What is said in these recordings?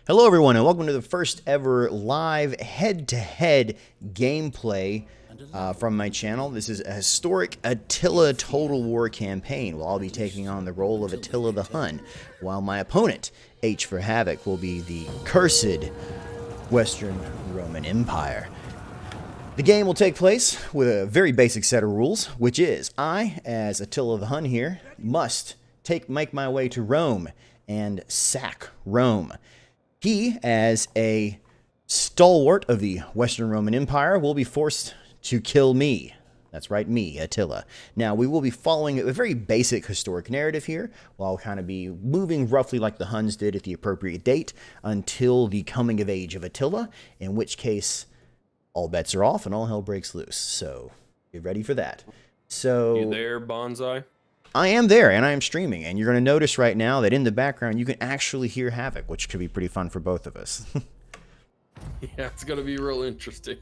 Hello everyone and welcome to the first ever live head-to-head gameplay from my channel. This is a historic Attila Total War campaign. I'll be taking on the role of Attila the Hun, while my opponent, HforHavoc, will be the cursed Western Roman Empire. The game will take place with a very basic set of rules, which is I, as Attila the Hun here, must make my way to Rome and sack Rome. He, as a stalwart of the Western Roman Empire, will be forced to kill me. That's right, me, Attila. Now, we will be following a very basic historic narrative here, while kind of be moving roughly like the Huns did at the appropriate date until the coming of age of Attila, in which case all bets are off and all hell breaks loose. So, get ready for that. So, you there, Bonsai? I am there, and I am streaming, and you're going to notice right now that in the background you can actually hear Havoc, which could be pretty fun for both of us. Yeah, it's going to be real interesting.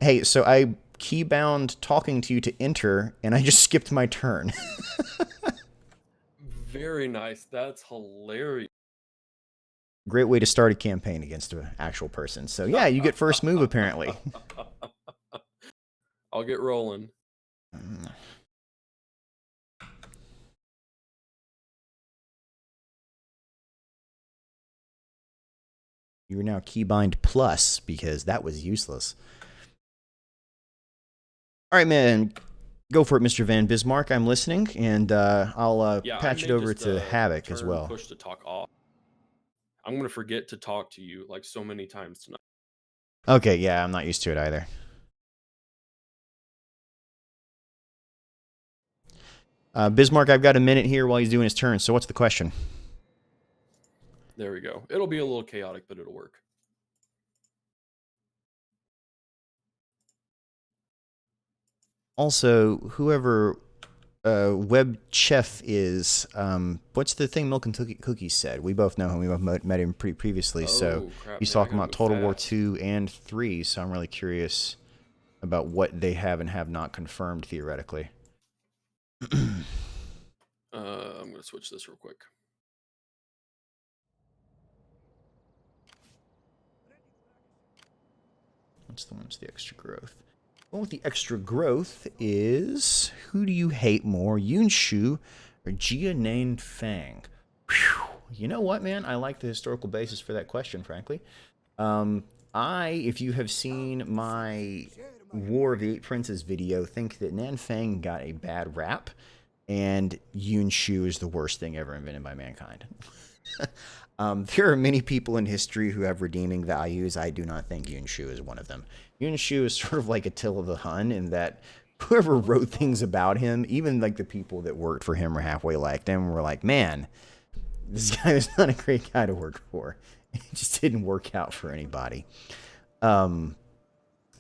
Hey, so I keybound talking to you to enter, and I just skipped my turn. Very nice. That's hilarious. Great way to start a campaign against an actual person. So yeah, you get first move, apparently. I'll get rolling. You're now keybind plus, because that was useless. All right, man. Go for it, Mr. Van Bismarck. I'm listening, and I'll patch it over to Havoc as well. Push to talk off. I'm going to forget to talk to you like so many times tonight. Okay, yeah, I'm not used to it either. Bismarck, I've got a minute here while he's doing his turn, so what's the question? There we go. It'll be a little chaotic, but it'll work. Also, whoever Web Chef is, what's the thing Milk and Cookies said? We both know him. We both met him previously, so crap, he's talking about Total War 2 and 3, so I'm really curious about what they have and have not confirmed, theoretically. I'm going to switch this real quick. What's the one with the extra growth? The one with the extra growth is, who do you hate more, Yunshu or Jia Nan Fang? Whew. You know what, man? I like the historical basis for that question, frankly. If you have seen my War of the Eight Princes video, think that Nan Fang got a bad rap, and Yunshu is the worst thing ever invented by mankind. There are many people in history who have redeeming values. I do not think Yunshu is one of them. Yunshu is sort of like Attila the Hun in that whoever wrote things about him, even like the people that worked for him or halfway liked him, were like, man, this guy is not a great guy to work for. It just didn't work out for anybody.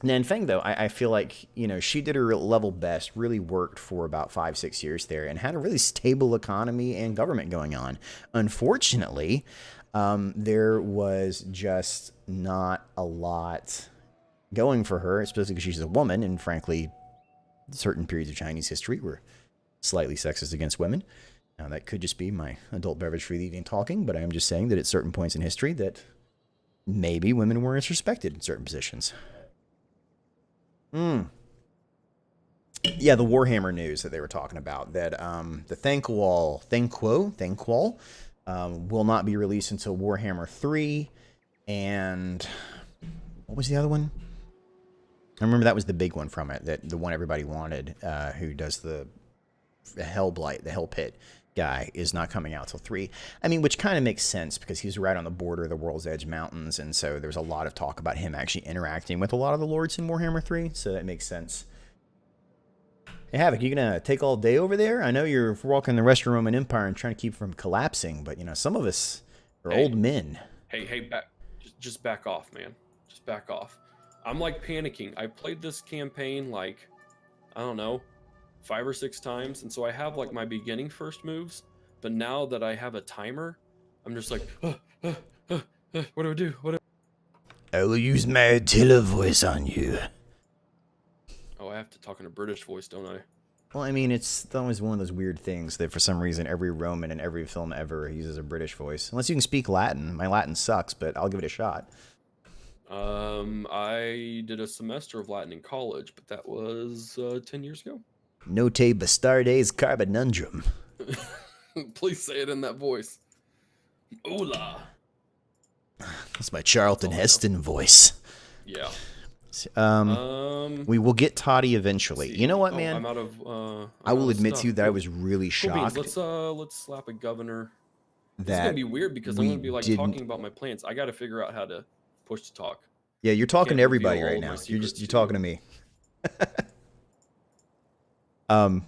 Nan Feng, though, I feel like, you know, she did her level best, really worked for about 5-6 years there, and had a really stable economy and government going on. Unfortunately, there was just not a lot going for her, especially because she's a woman, and frankly, certain periods of Chinese history were slightly sexist against women. Now, that could just be my adult beverage free evening talking, but I am just saying that at certain points in history that maybe women were disrespected in certain positions. Yeah, the Warhammer news that they were talking about, that the Thanquol will not be released until Warhammer 3, and what was the other one? I remember that was the big one from it, that the one everybody wanted, who does the Hellblight, the Hell Pit guy, is not coming out till 3. I mean, which kind of makes sense because he's right on the border of the World's Edge Mountains, and so there's a lot of talk about him actually interacting with a lot of the lords in Warhammer 3, so that makes sense. Hey, Havoc, you gonna take all day over there? I know you're walking the Western Roman Empire and trying to keep from collapsing, but, you know, some of us are old men. Hey, just back off, man. Just back off. I'm, like, panicking. I played this campaign, like, I don't know, 5 or 6 times, and so I have like my beginning first moves, but now that I have a timer, I'm just like, what do I do? I will use my Attila voice on you. Oh, I have to talk in a British voice, don't I? Well, I mean, it's always one of those weird things that for some reason every Roman in every film ever uses a British voice. Unless you can speak Latin. My Latin sucks, but I'll give it a shot. I did a semester of Latin in college, but that was 10 years ago. Note bastardes carbonundrum. Please say it in that voice. Hola. That's my Charlton Heston voice. Yeah. We will get Toddy eventually. You know what, man? I'm out of. I will admit to you that I was really shocked. Let's slap a governor. This is gonna be weird because I'm gonna be like talking about my plans. I got to figure out how to push to talk. Yeah, you're talking to everybody right now. You're talking to me. I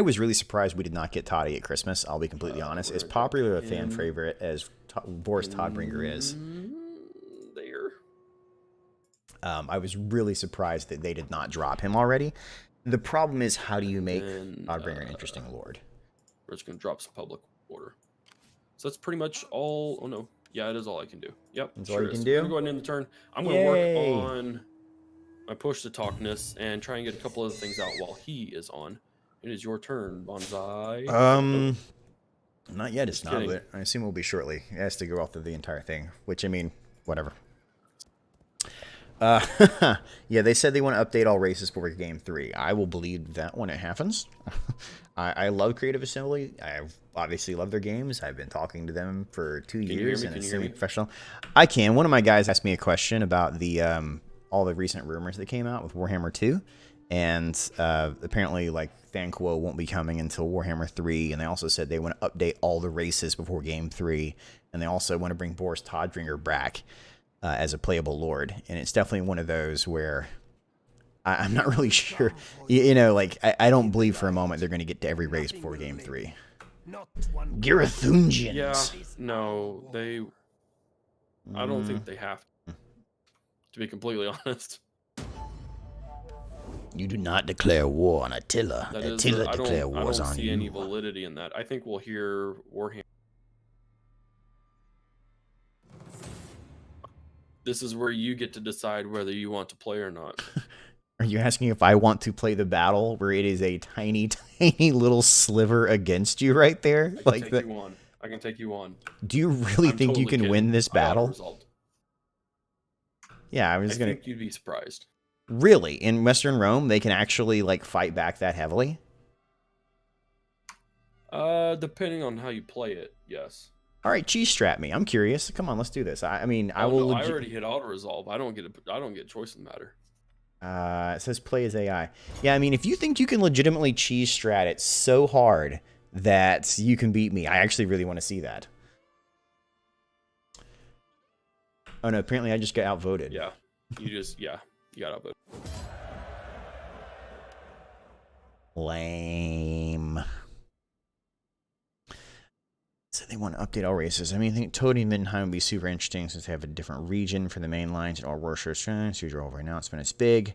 was really surprised we did not get Toddy at Christmas. I'll be completely honest. As popular a fan favorite as Boris Todbringer is, I was really surprised that they did not drop him already. The problem is, how do you make Todbringer an interesting lord? We're just gonna drop some public order. So that's pretty much all. Oh no, yeah, it is all I can do. Yep, that's all you can do. I'm gonna go ahead and end the turn. I'm gonna work on my push to talkness and try and get a couple other things out while he is on. It is your turn, Bonsai. Nope. Not yet. It's not, but I assume it will be shortly. It has to go off through the entire thing, which I mean, whatever. Yeah, they said they want to update all races for Game 3. I will believe that when it happens. I love Creative Assembly. I obviously love their games. I've been talking to them for 2 years, and it's semi-professional. I can. One of my guys asked me a question about the all the recent rumors that came out with Warhammer 2, and apparently, like, Thanquo won't be coming until Warhammer 3, and they also said they want to update all the races before Game 3, and they also want to bring Boris Todbringer back as a playable lord, and it's definitely one of those where I'm not really sure. You know, like, I don't believe for a moment they're going to get to every race before Game 3. Girathungians. Yeah, no, I don't think they have to be completely honest. You do not declare war on Attila. Attila declare wars on you. I don't see any validity in that. I think we'll hear Warhammer. This is where you get to decide whether you want to play or not. Are you asking if I want to play the battle where it is a tiny, tiny little sliver against you right there? I can take you on. Do you really think you can win this battle? Yeah, I think you'd be surprised. Really? In Western Rome, they can actually, like, fight back that heavily? Depending on how you play it, yes. All right, cheese strap me. I'm curious. Come on, let's do this. I mean, I will. No, I already hit auto resolve. I don't get a choice in the matter. It says play as AI. Yeah, I mean, if you think you can legitimately cheese strat it so hard that you can beat me, I actually really want to see that. Oh no, apparently I just got outvoted. Yeah, you got outvoted. Lame. So they want to update all races. I mean, I think Todi and Middenheim would be super interesting since they have a different region for the main lines and all Rorschach strengths. Here's your over announcement. It's big.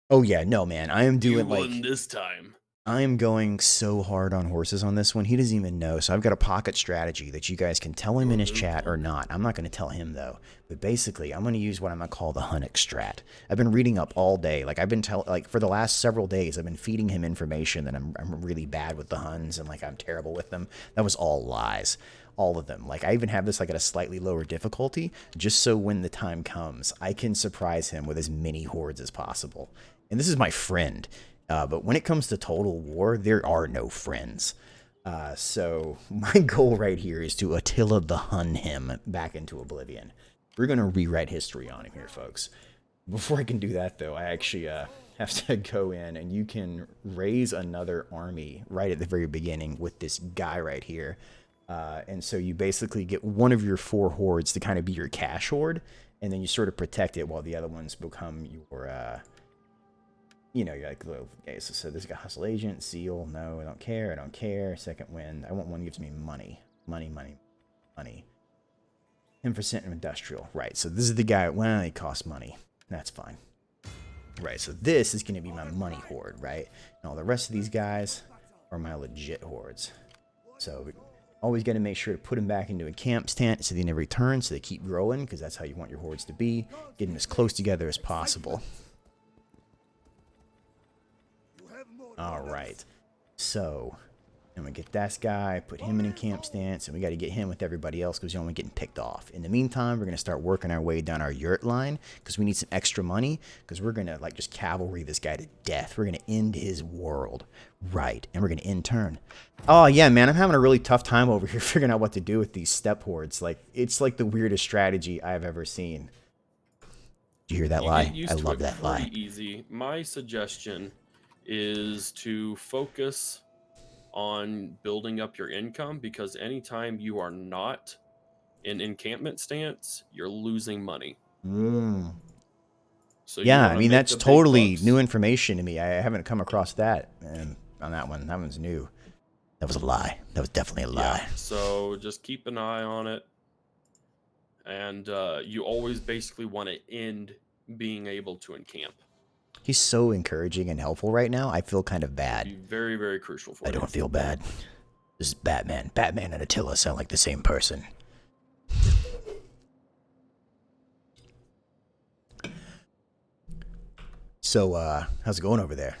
Oh yeah, no man, I am doing like this time. I am going so hard on horses on this one. He doesn't even know. So I've got a pocket strategy that you guys can tell him in his chat or not. I'm not going to tell him though. But basically, I'm going to use what I'm going to call the Hunnic strat. I've been reading up all day. Like I've been for the last several days, I've been feeding him information that I'm really bad with the Huns and like I'm terrible with them. That was all lies. All of them. Like I even have this like at a slightly lower difficulty just so when the time comes, I can surprise him with as many hordes as possible. And this is my friend. But when it comes to Total War, there are no friends. So my goal right here is to Attila the Hun him back into oblivion. We're going to rewrite history on him here, folks. Before I can do that, though, I actually have to go in, and you can raise another army right at the very beginning with this guy right here. And so you basically get one of your 4 hordes to kind of be your cash horde, and then you sort of protect it while the other ones become your... you know, you're like, okay, so this guy hustle agent, seal, no, I don't care, second wind, I want one that gives me money, 10% industrial, right, so this is the guy, well, he costs money, that's fine, right, so this is going to be my money horde, right, and all the rest of these guys are my legit hordes, so we always got to make sure to put them back into a camp tent so they never return, so they keep growing, because that's how you want your hordes to be, get them as close together as possible. All right. So, I'm going to get that guy, put him in a camp stance, and we got to get him with everybody else because we're only getting picked off. In the meantime, we're going to start working our way down our yurt line because we need some extra money because we're going to, like, just cavalry this guy to death. We're going to end his world. Right. And we're going to end turn. Oh, yeah, man. I'm having a really tough time over here figuring out what to do with these step hordes. Like, it's like the weirdest strategy I've ever seen. Did you hear that lie? I love that lie. Pretty easy. My suggestion is to focus on building up your income, because anytime you are not in encampment stance, you're losing money. So yeah, I mean, that's totally new information to me. I haven't come across that on that one. That one's new. That was a lie. That was definitely a lie. Yeah, so just keep an eye on it. And you always basically want to end being able to encamp. He's so encouraging and helpful right now. I feel kind of bad. Be very, very crucial for you. I don't feel bad. This is Batman. Batman and Attila sound like the same person. So, how's it going over there?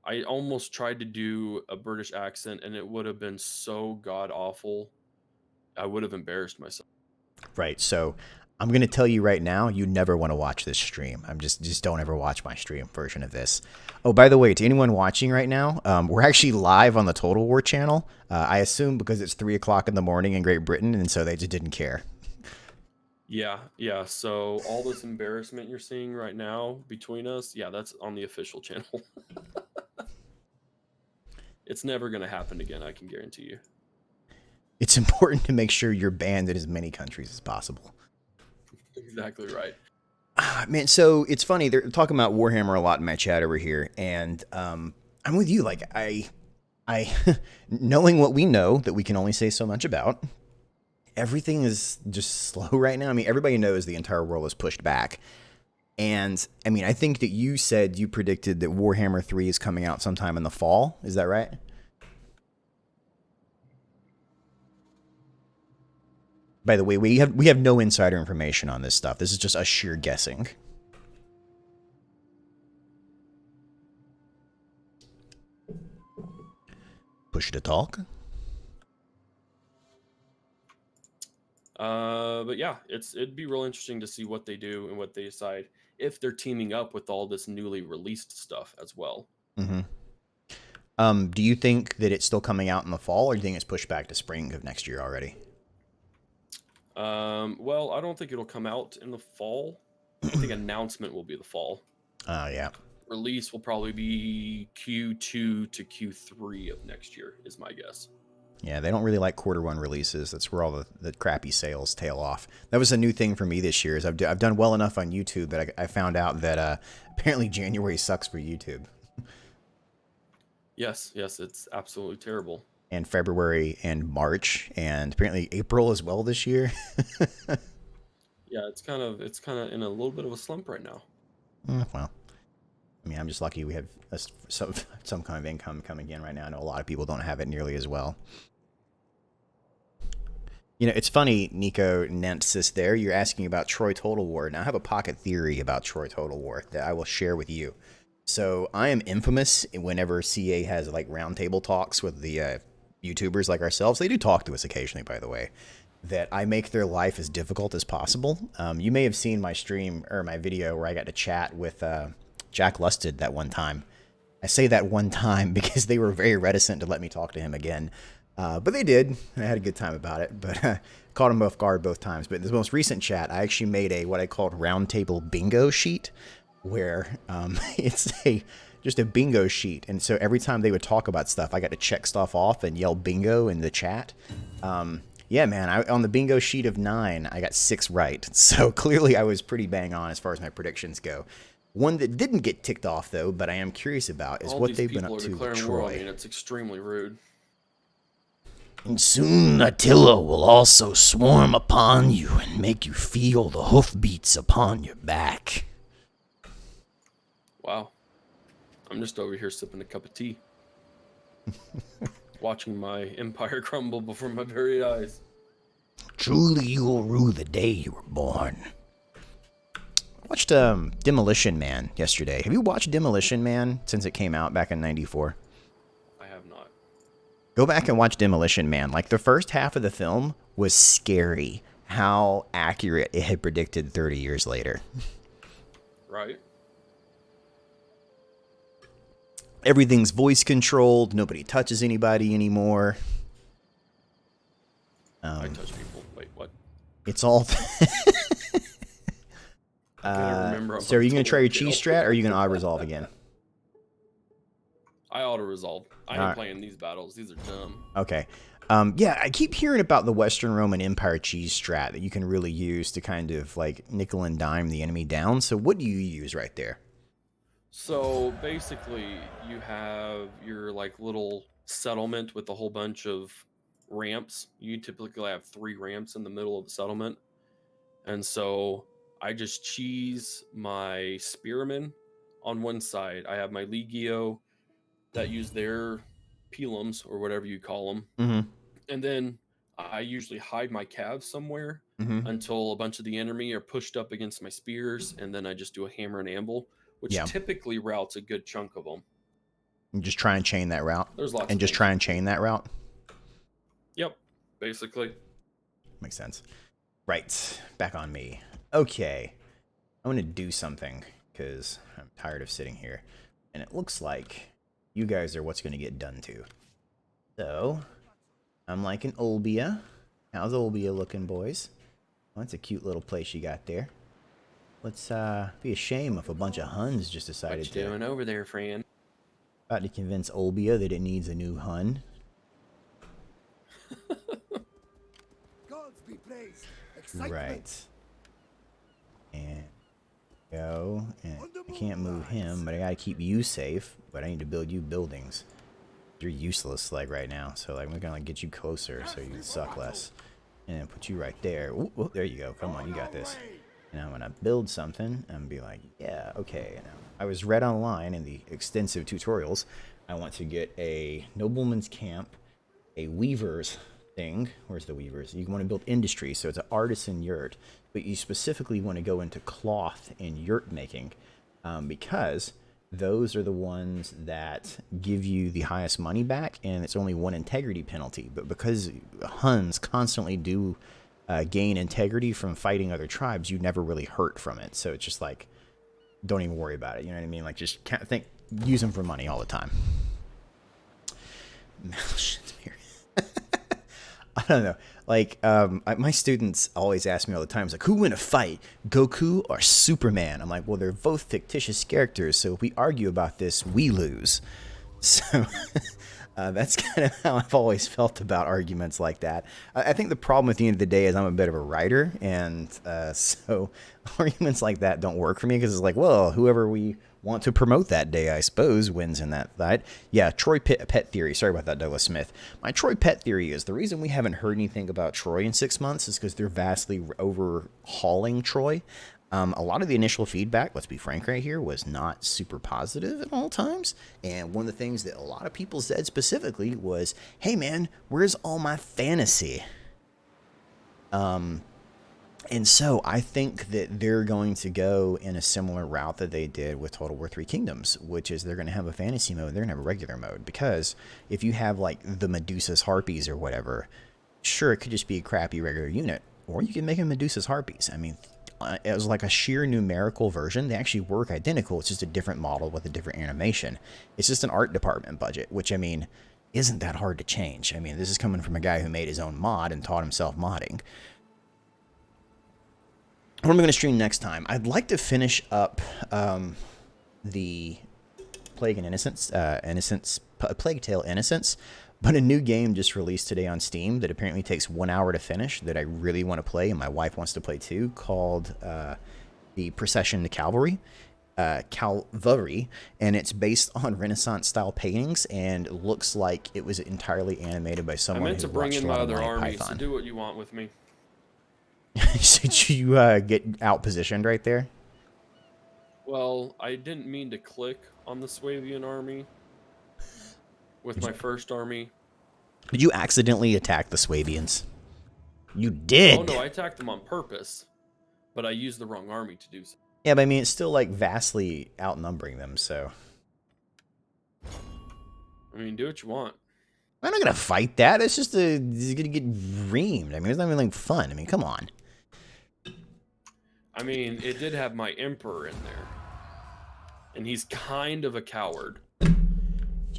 I almost tried to do a British accent, and it would have been so god-awful. I would have embarrassed myself. Right, so I'm going to tell you right now, you never want to watch this stream. Just don't ever watch my stream version of this. Oh, by the way, to anyone watching right now, we're actually live on the Total War channel. I assume because it's 3 o'clock in the morning in Great Britain, and so they just didn't care. Yeah. So all this embarrassment you're seeing right now between us, yeah, that's on the official channel. It's never going to happen again, I can guarantee you. It's important to make sure you're banned in as many countries as possible. Exactly right. Man, so it's funny. They're talking about Warhammer a lot in my chat over here, and I'm with you. Like, I knowing what we know, that we can only say so much about, everything is just slow right now. I mean, everybody knows the entire world is pushed back. And, I mean, I think that you said you predicted that Warhammer 3 is coming out sometime in the fall. Is that right? By the way, we have no insider information on this stuff. This is just us sheer guessing. Push to talk. But yeah, it'd be real interesting to see what they do and what they decide, if they're teaming up with all this newly released stuff as well. Mm-hmm. Do you think that it's still coming out in the fall, or do you think it's pushed back to spring of next year already? Well, I don't think it'll come out in the fall. I think announcement will be the fall. Oh, yeah. Release will probably be Q2 to Q3 of next year, is my guess. Yeah, they don't really like Q1 releases. That's where all the crappy sales tail off. That was a new thing for me this year. Is I've done well enough on YouTube that I found out that apparently January sucks for YouTube. Yes, it's absolutely terrible. And February and March, and apparently April as well this year. Yeah, it's kind of in a little bit of a slump right now. Well, I mean, I'm just lucky we have some kind of income coming in right now. I know a lot of people don't have it nearly as well. You know, it's funny, Nico Nensis there, you're asking about Troy Total War. Now, I have a pocket theory about Troy Total War that I will share with you. So, I am infamous whenever CA has, like, roundtable talks with the YouTubers like ourselves. They do talk to us occasionally, by the way. That I make their life as difficult as possible. You may have seen my stream, or my video, where I got to chat with Jack Lusted that one time. I say that one time because they were very reticent to let me talk to him again. But they did, and I had a good time about it. But caught him off guard both times. But in this most recent chat, I actually made what I called roundtable bingo sheet, where it's just a bingo sheet. And so every time they would talk about stuff, I got to check stuff off and yell bingo in the chat. Yeah, man, on the bingo sheet of 9, I got 6 right. So clearly I was pretty bang on as far as my predictions go. One that didn't get ticked off, though, but I am curious about is what they've been up to with Troy. I mean, it's extremely rude. And soon Attila will also swarm upon you and make you feel the hoofbeats upon your back. Wow. I'm just over here sipping a cup of tea. Watching my empire crumble before my very eyes. Truly you will rue the day you were born. Watched Demolition Man yesterday. Have you watched Demolition Man since it came out back in '94? I have not. Go back and watch Demolition Man. Like, the first half of the film was scary. How accurate it had predicted 30 years later. Right. Everything's voice controlled. Nobody touches anybody anymore. I touch people. Wait, what? It's all. I can't remember. So are you going to try your cheese strat, or are you going to auto-resolve again? I auto-resolve. I ain't Alright. playing these battles. These are dumb. Okay. Yeah, I keep hearing about the Western Roman Empire cheese strat that you can really use to kind of like nickel and dime the enemy down. So what do you use right there? So basically, you have your like little settlement with a whole bunch of ramps. You typically have 3 ramps in the middle of the settlement. And so I just cheese my spearmen on one side. I have my legio that use their pilums or whatever you call them. Mm-hmm. And then I usually hide my calves somewhere Mm-hmm. until a bunch of the enemy are pushed up against my spears, and then I just do a hammer and anvil, which Yeah. typically routes a good chunk of them. And just try and chain that route. There's lots. And just try and chain that route. Yep, basically. Makes sense. Right. Back on me. Okay. I want to do something because I'm tired of sitting here. And it looks like you guys are what's going to get done to. So, I'm like an Olbia. How's Olbia looking, boys? Well, that's a cute little place you got there. Let's be a shame if a bunch of Huns just decided What you doing over there, friend? about to convince Olbia that it needs a new Hun. Gods be praised. Excitement. Right. And go. And I can't move him, but I gotta keep you safe. But I need to build you buildings. You're useless, like, right now. So, like, we're gonna like, get you closer so you suck less. And then put you right there. Ooh, ooh, there you go. Come on, you got this. And I'm gonna build something and be like, yeah, okay. Now, I was read online in the extensive tutorials. I want to get a nobleman's camp, a weaver's thing. Where's the weavers? You want to build industry, so it's an artisan yurt, but you specifically want to go into cloth and yurt making, because those are the ones that give you the highest money back, and it's only 1 integrity penalty. But because Huns constantly do gain integrity from fighting other tribes, you never really hurt from it. So it's just like, don't even worry about it. You know what I mean? Like, just can't think, use them for money all the time. I don't know. Like, my students always ask me all the time, it's like, who win a fight, Goku or Superman? I'm like, well, they're both fictitious characters, so if we argue about this, we lose. So that's kind of how I've always felt about arguments like that. I think the problem at the end of the day is I'm a bit of a writer, and so arguments like that don't work for me, because it's like, well, whoever we want to promote that day, I suppose, wins in that fight. Yeah, Troy pet theory. Sorry about that, Douglas Smith. My Troy pet theory is the reason we haven't heard anything about Troy in 6 months is because they're vastly overhauling Troy. A lot of the initial feedback, let's be frank right here, was not super positive at all times. And one of the things that a lot of people said specifically was, hey man, where's all my fantasy? And so I think that they're going to go in a similar route that they did with Total War 3 Kingdoms, which is they're going to have a fantasy mode, they're going to have a regular mode. Because if you have like the Medusa's Harpies or whatever, sure, it could just be a crappy regular unit. Or you can make them Medusa's Harpies. I mean, it was like a sheer numerical version. They actually work identical. It's just a different model with a different animation. It's just an art department budget, which, I mean, isn't that hard to change. I mean, this is coming from a guy who made his own mod and taught himself modding. What am I going to stream next time? I'd like to finish up the Plague and Plague Tale Innocence, but a new game just released today on Steam that apparently takes 1 hour to finish that I really want to play, and my wife wants to play too, called the Procession to Calvary, and it's based on Renaissance-style paintings, and looks like it was entirely animated by I someone meant who to bring watched in a my lot of other Monty army, Python. so do what you want with me. Did you get out-positioned right there? Well, I didn't mean to click on the Swabian army with my first army. Did you accidentally attack the Swabians? You did! Oh no, I attacked them on purpose, but I used the wrong army to do so. Yeah, but I mean, it's still like vastly outnumbering them, so. I mean, do what you want. I'm not gonna fight that. It's just he's gonna get reamed. I mean, it's not even like fun. I mean, come on. I mean, it did have my emperor in there, and he's kind of a coward.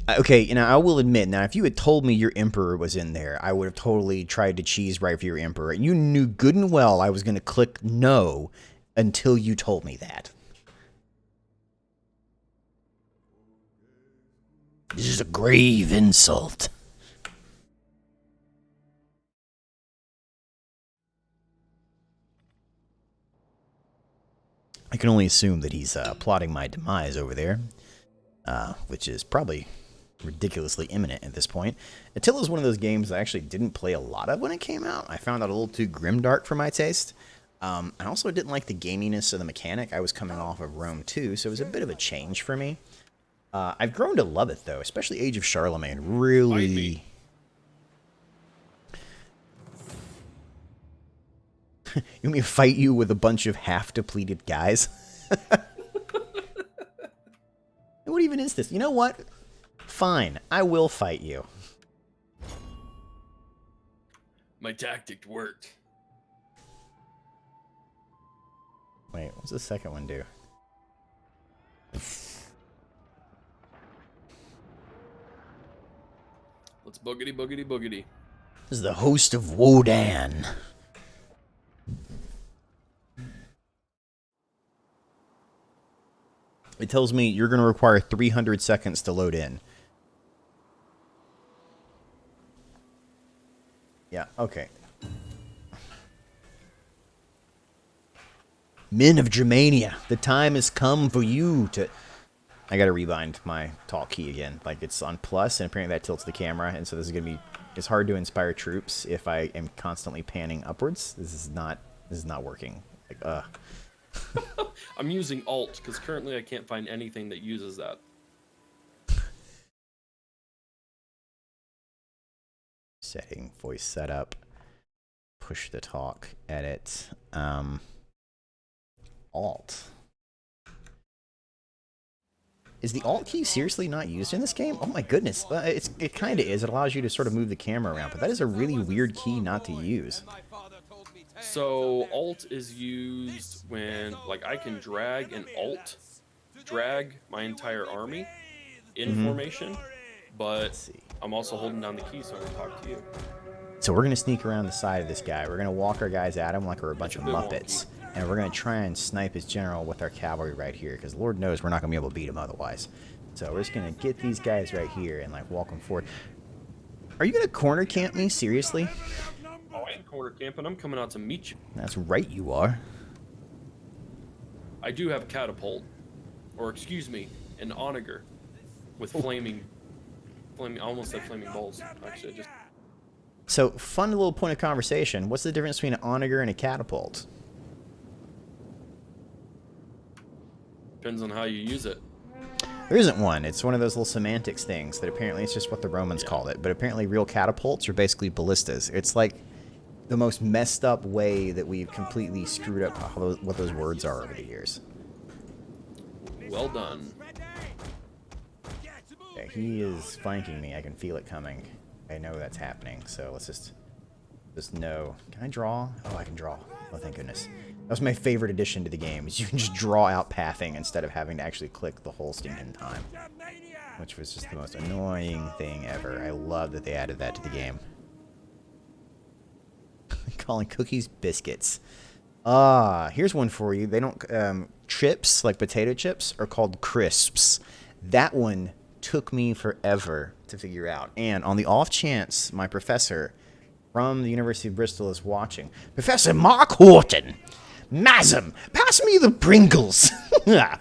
Okay, you know, I will admit, now, if you had told me your emperor was in there, I would have totally tried to cheese right for your emperor. You knew good and well I was gonna click no until you told me that. This is a grave insult. I can only assume that he's plotting my demise over there, which is probably ridiculously imminent at this point. Attila is one of those games I actually didn't play a lot of when it came out. I found it a little too grimdark for my taste. I also didn't like the gaminess of the mechanic. I was coming off of Rome 2, so it was a bit of a change for me. I've grown to love it, though, especially Age of Charlemagne. Really... You want me to fight you with a bunch of half-depleted guys? What even is this? You know what? Fine, I will fight you. My tactic worked. Wait, what's the second one do? Let's boogity, boogity, boogity. This is the host of Wodan. It tells me you're going to require 300 seconds to load in. Yeah, okay. Men of Germania, the time has come for you to... I gotta rebind my talk key again. Like, it's on plus, and apparently that tilts the camera, and so this is gonna be... It's hard to inspire troops if I am constantly panning upwards. This is not working. Like, I'm using Alt, because currently I can't find anything that uses that. Setting, voice setup, push the talk, edit, Alt. Is the Alt key seriously not used in this game? Oh my goodness, it kind of is. It allows you to sort of move the camera around, but that is a really weird key not to use. So Alt is used when, like, I can drag and Alt drag my entire army in formation, but I'm also holding down the key so I can talk to you. So we're going to sneak around the side of this guy. We're going to walk our guys at him like we're a bunch of Muppets. And we're going to try and snipe his general with our cavalry right here. Because Lord knows we're not going to be able to beat him otherwise. So we're just going to get these guys right here and like walk them forward. Are you going to corner camp me? Seriously? Oh, I ain't corner camping. I'm coming out to meet you. That's right you are. I do have catapult. Or excuse me, an onager. With flaming... I almost said flaming balls. Actually, I just... So, fun little point of conversation. What's the difference between an onager and a catapult? Depends on how you use it. There isn't one. It's one of those little semantics things that apparently it's just what the Romans called it. But apparently real catapults are basically ballistas. It's like the most messed up way that we've completely screwed up what those words are over the years. Well done. Yeah, he is flanking me. I can feel it coming. I know that's happening. So let's just know. Can I draw? Oh, I can draw. Oh, thank goodness. That was my favorite addition to the game, is you can just draw out pathing instead of having to actually click the whole stinking time. Which was just the most annoying thing ever. I love that they added that to the game. Calling cookies biscuits. Here's one for you. They don't, chips, like potato chips, are called crisps. That one took me forever to figure out. And on the off chance my professor from the University of Bristol is watching, Professor Mark Horton, Masm, pass me the Pringles. God,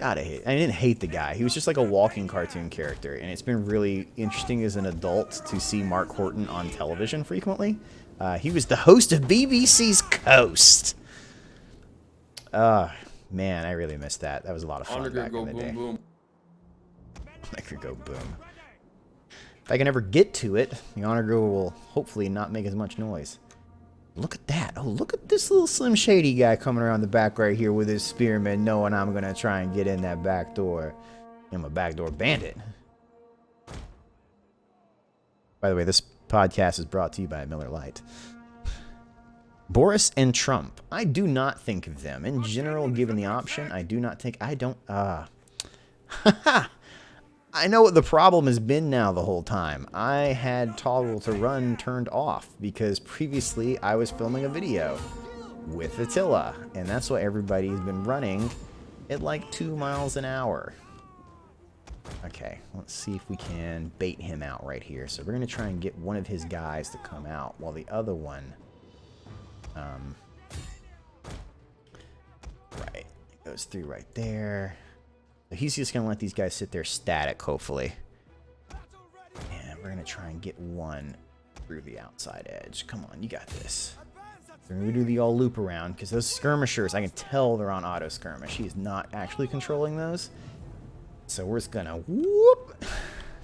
I didn't hate the guy. He was just like a walking cartoon character, and it's been really interesting as an adult to see Mark Horton on television frequently. He was the host of BBC's Coast. Man, I really missed that. That was a lot of fun back in the day. Boom. I could go boom. If I can ever get to it, the honor girl will hopefully not make as much noise. Look at that. Oh, look at this little Slim Shady guy coming around the back right here with his spearman, knowing I'm going to try and get in that back door. I'm a backdoor bandit. By the way, this podcast is brought to you by Miller Lite. Boris and Trump. I do not think of them. In general, given the option, I do not think... I don't... I know what the problem has been now the whole time. I had toggle to run turned off because previously I was filming a video with Attila, and that's what everybody's been running at like 2 miles an hour. Okay, let's see if we can bait him out right here. So we're going to try and get one of his guys to come out while the other one... right, it goes through right there. So he's just going to let these guys sit there static, hopefully. And we're going to try and get one through the outside edge. Come on, you got this. We're going to do the all loop around, because those skirmishers, I can tell they're on auto skirmish. He is not actually controlling those. So we're just going to whoop.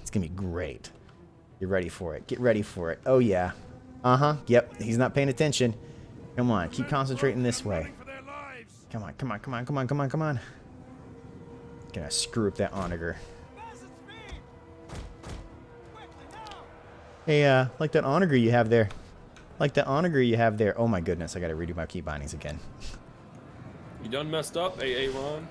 It's going to be great. Get ready for it. Get ready for it. Oh, yeah. Uh-huh. Yep, he's not paying attention. Come on, keep concentrating this way. Come on, come on, come on, come on, come on, come on. Gonna screw up that onager. Hey, like that onager you have there. Like that onager you have there. Oh my goodness, I gotta redo my key bindings again. You done messed up, AA Ron?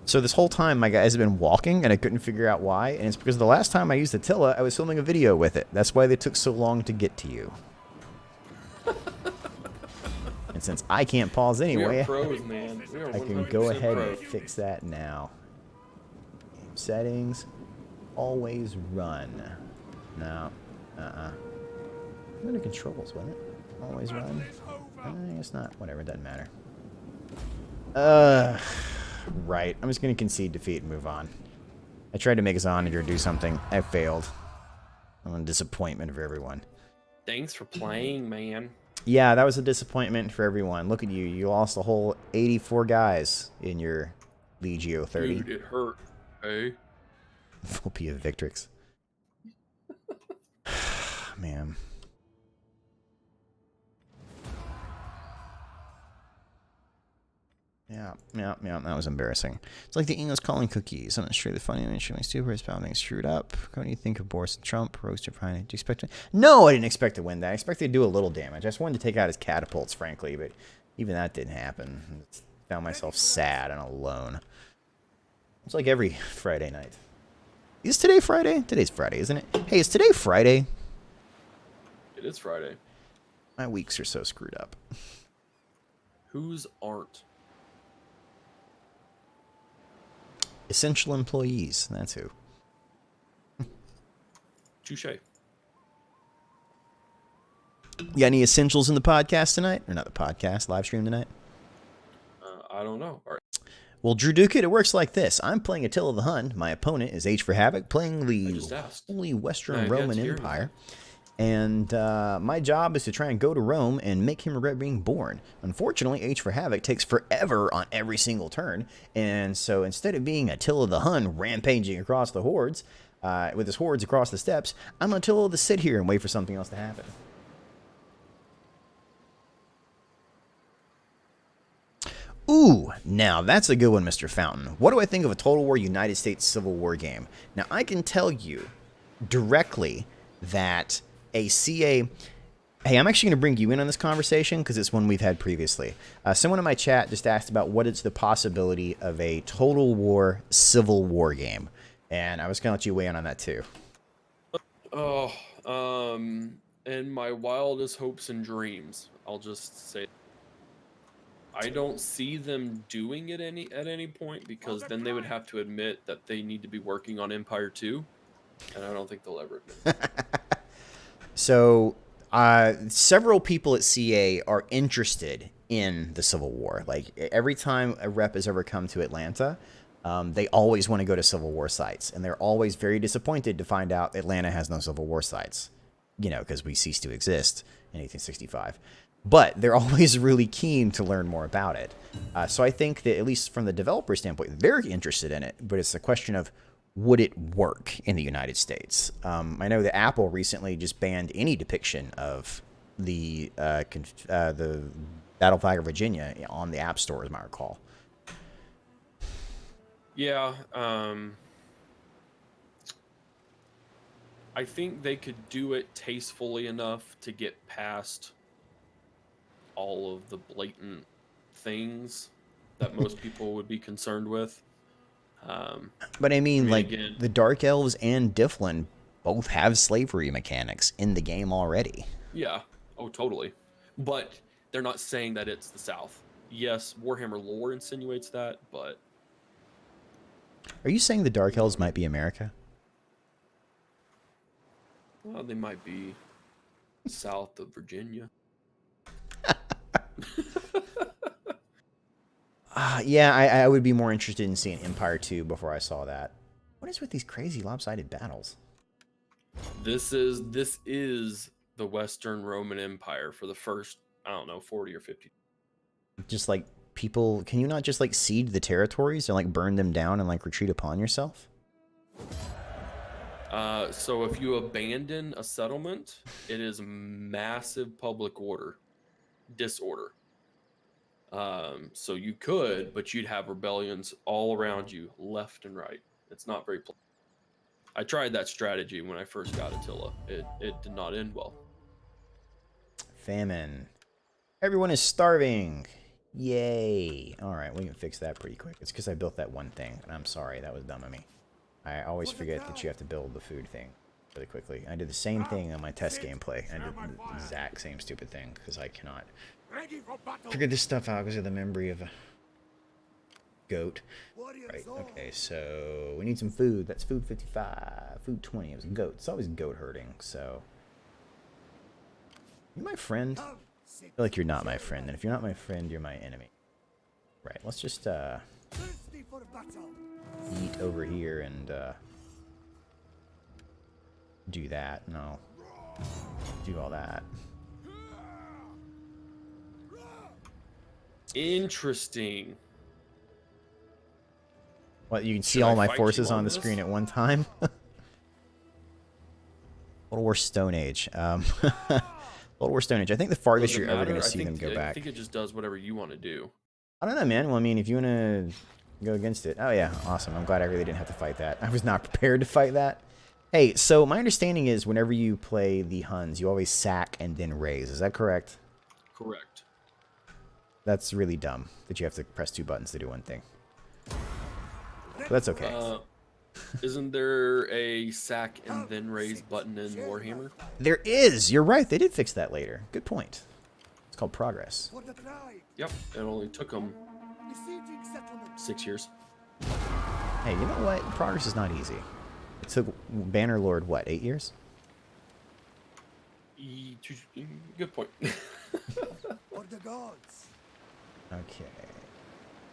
So this whole time my guy has been walking and I couldn't figure out why, and it's because the last time I used Attila, I was filming a video with it. That's why they took so long to get to you. And since I can't pause anyway, we are pros, man. We are I can go ahead pro. and fix that now. Game settings, always run. No, Under controls, wasn't it? Always run. I guess not. Whatever, it doesn't matter. Right. I'm just gonna concede defeat and move on. I tried to make his onager do something. I failed. I'm a disappointment for everyone. Thanks for playing, man. Yeah, that was a disappointment for everyone. Look at you. You lost a whole 84 guys in your Legio 30. Dude, it hurt. Hey. Vulpia Victrix. Man. Yeah, that was embarrassing. It's like the English calling cookies. I'm not sure the funny mention my super is being screwed up. What do you think of Boris and Trump? Roaster Prime. Do you expect to... No, I didn't expect to win that. I expected to do a little damage. I just wanted to take out his catapults, frankly, but even that didn't happen. I found myself sad and alone. It's like every Friday night. Is today Friday? Today's Friday, isn't it? Hey, is today Friday? It is Friday. My weeks are so screwed up. Whose aren't? Essential employees. That's who. Touche. You got any essentials in the podcast tonight? Or not the podcast, live stream tonight? I don't know. All right. Well, Drew Duke, it works like this. I'm playing Attila the Hun. My opponent is HforHavoc, playing the Holy Western Roman Empire. And my job is to try and go to Rome and make him regret being born. Unfortunately, HforHavoc takes forever on every single turn. And so instead of being Attila the Hun rampaging across the hordes, with his hordes across the steppes, I'm Attila to sit here and wait for something else to happen. Ooh, now that's a good one, Mr. Fountain. What do I think of a Total War United States Civil War game? Now, I can tell you directly that a CA... Hey, I'm actually going to bring you in on this conversation because it's one we've had previously. Someone in my chat just asked about what is the possibility of a Total War Civil War game. And I was going to let you weigh in on that too. Oh, in my wildest hopes and dreams, I'll just say I don't see them doing it at any point, because then they would have to admit that they need to be working on Empire 2, and I don't think they'll ever admit that. So, several people at CA are interested in the Civil War. Like, every time a rep has ever come to Atlanta, they always want to go to Civil War sites, and they're always very disappointed to find out Atlanta has no Civil War sites, you know, because we ceased to exist in 1865. But they're always really keen to learn more about it. So I think that, at least from the developer standpoint, they're interested in it, but it's a question of would it work in the United States? I know that Apple recently just banned any depiction of the Battle Flag of Virginia on the App Store, as I recall. Yeah, I think they could do it tastefully enough to get past all of the blatant things that most people would be concerned with. But I mean, like, again, the Dark Elves and Difflin both have slavery mechanics in the game already. yeah, oh, totally. But they're not saying that it's the South. Yes, Warhammer lore insinuates that, but... Are you saying the Dark Elves might be America? Well, they might be south of Virginia. Yeah, I would be more interested in seeing Empire 2 before I saw that. What is with these crazy lopsided battles? This is the Western Roman Empire for the first, I don't know, 40 or 50. Just like people, can you not just like cede the territories and like burn them down and like retreat upon yourself? So if you abandon a settlement, it is massive public disorder. So you could, but you'd have rebellions all around you, left and right. It's not very pleasant. I tried that strategy when I first got Attila. It did not end well. Famine. Everyone is starving. Yay. Alright, we can fix that pretty quick. It's because I built that one thing, and I'm sorry, that was dumb of me. I always forget that you have to build the food thing really quickly. I did the same thing on my test gameplay. I did the exact same stupid thing, because I cannot figure this stuff out because of the memory of a goat. Right, okay, so we need some food. That's food 55. Food 20. It was goat. It's always goat herding, so... You my friend? I feel like you're not my friend, and if you're not my friend, you're my enemy. Right, let's just, eat over here and, do that, and I'll do all that. Interesting. What, you can see all my forces on the screen at one time? World War Stone Age. World War Stone Age. I think the farthest you're ever going to see them go back. I think it just does whatever you want to do. I don't know, man. Well, I mean, if you want to go against it. Oh, yeah. Awesome. I'm glad I really didn't have to fight that. I was not prepared to fight that. Hey, so my understanding is whenever you play the Huns, you always sack and then raise. Is that correct? Correct. That's really dumb that you have to press 2 buttons to do one thing. But that's okay. Isn't there a sack and then raise button in Warhammer? There is. You're right. They did fix that later. Good point. It's called progress. Yep. It only took them 6 years. Hey, you know what? Progress is not easy. It took Bannerlord, what, 8 years? Good point. For the gods. Okay.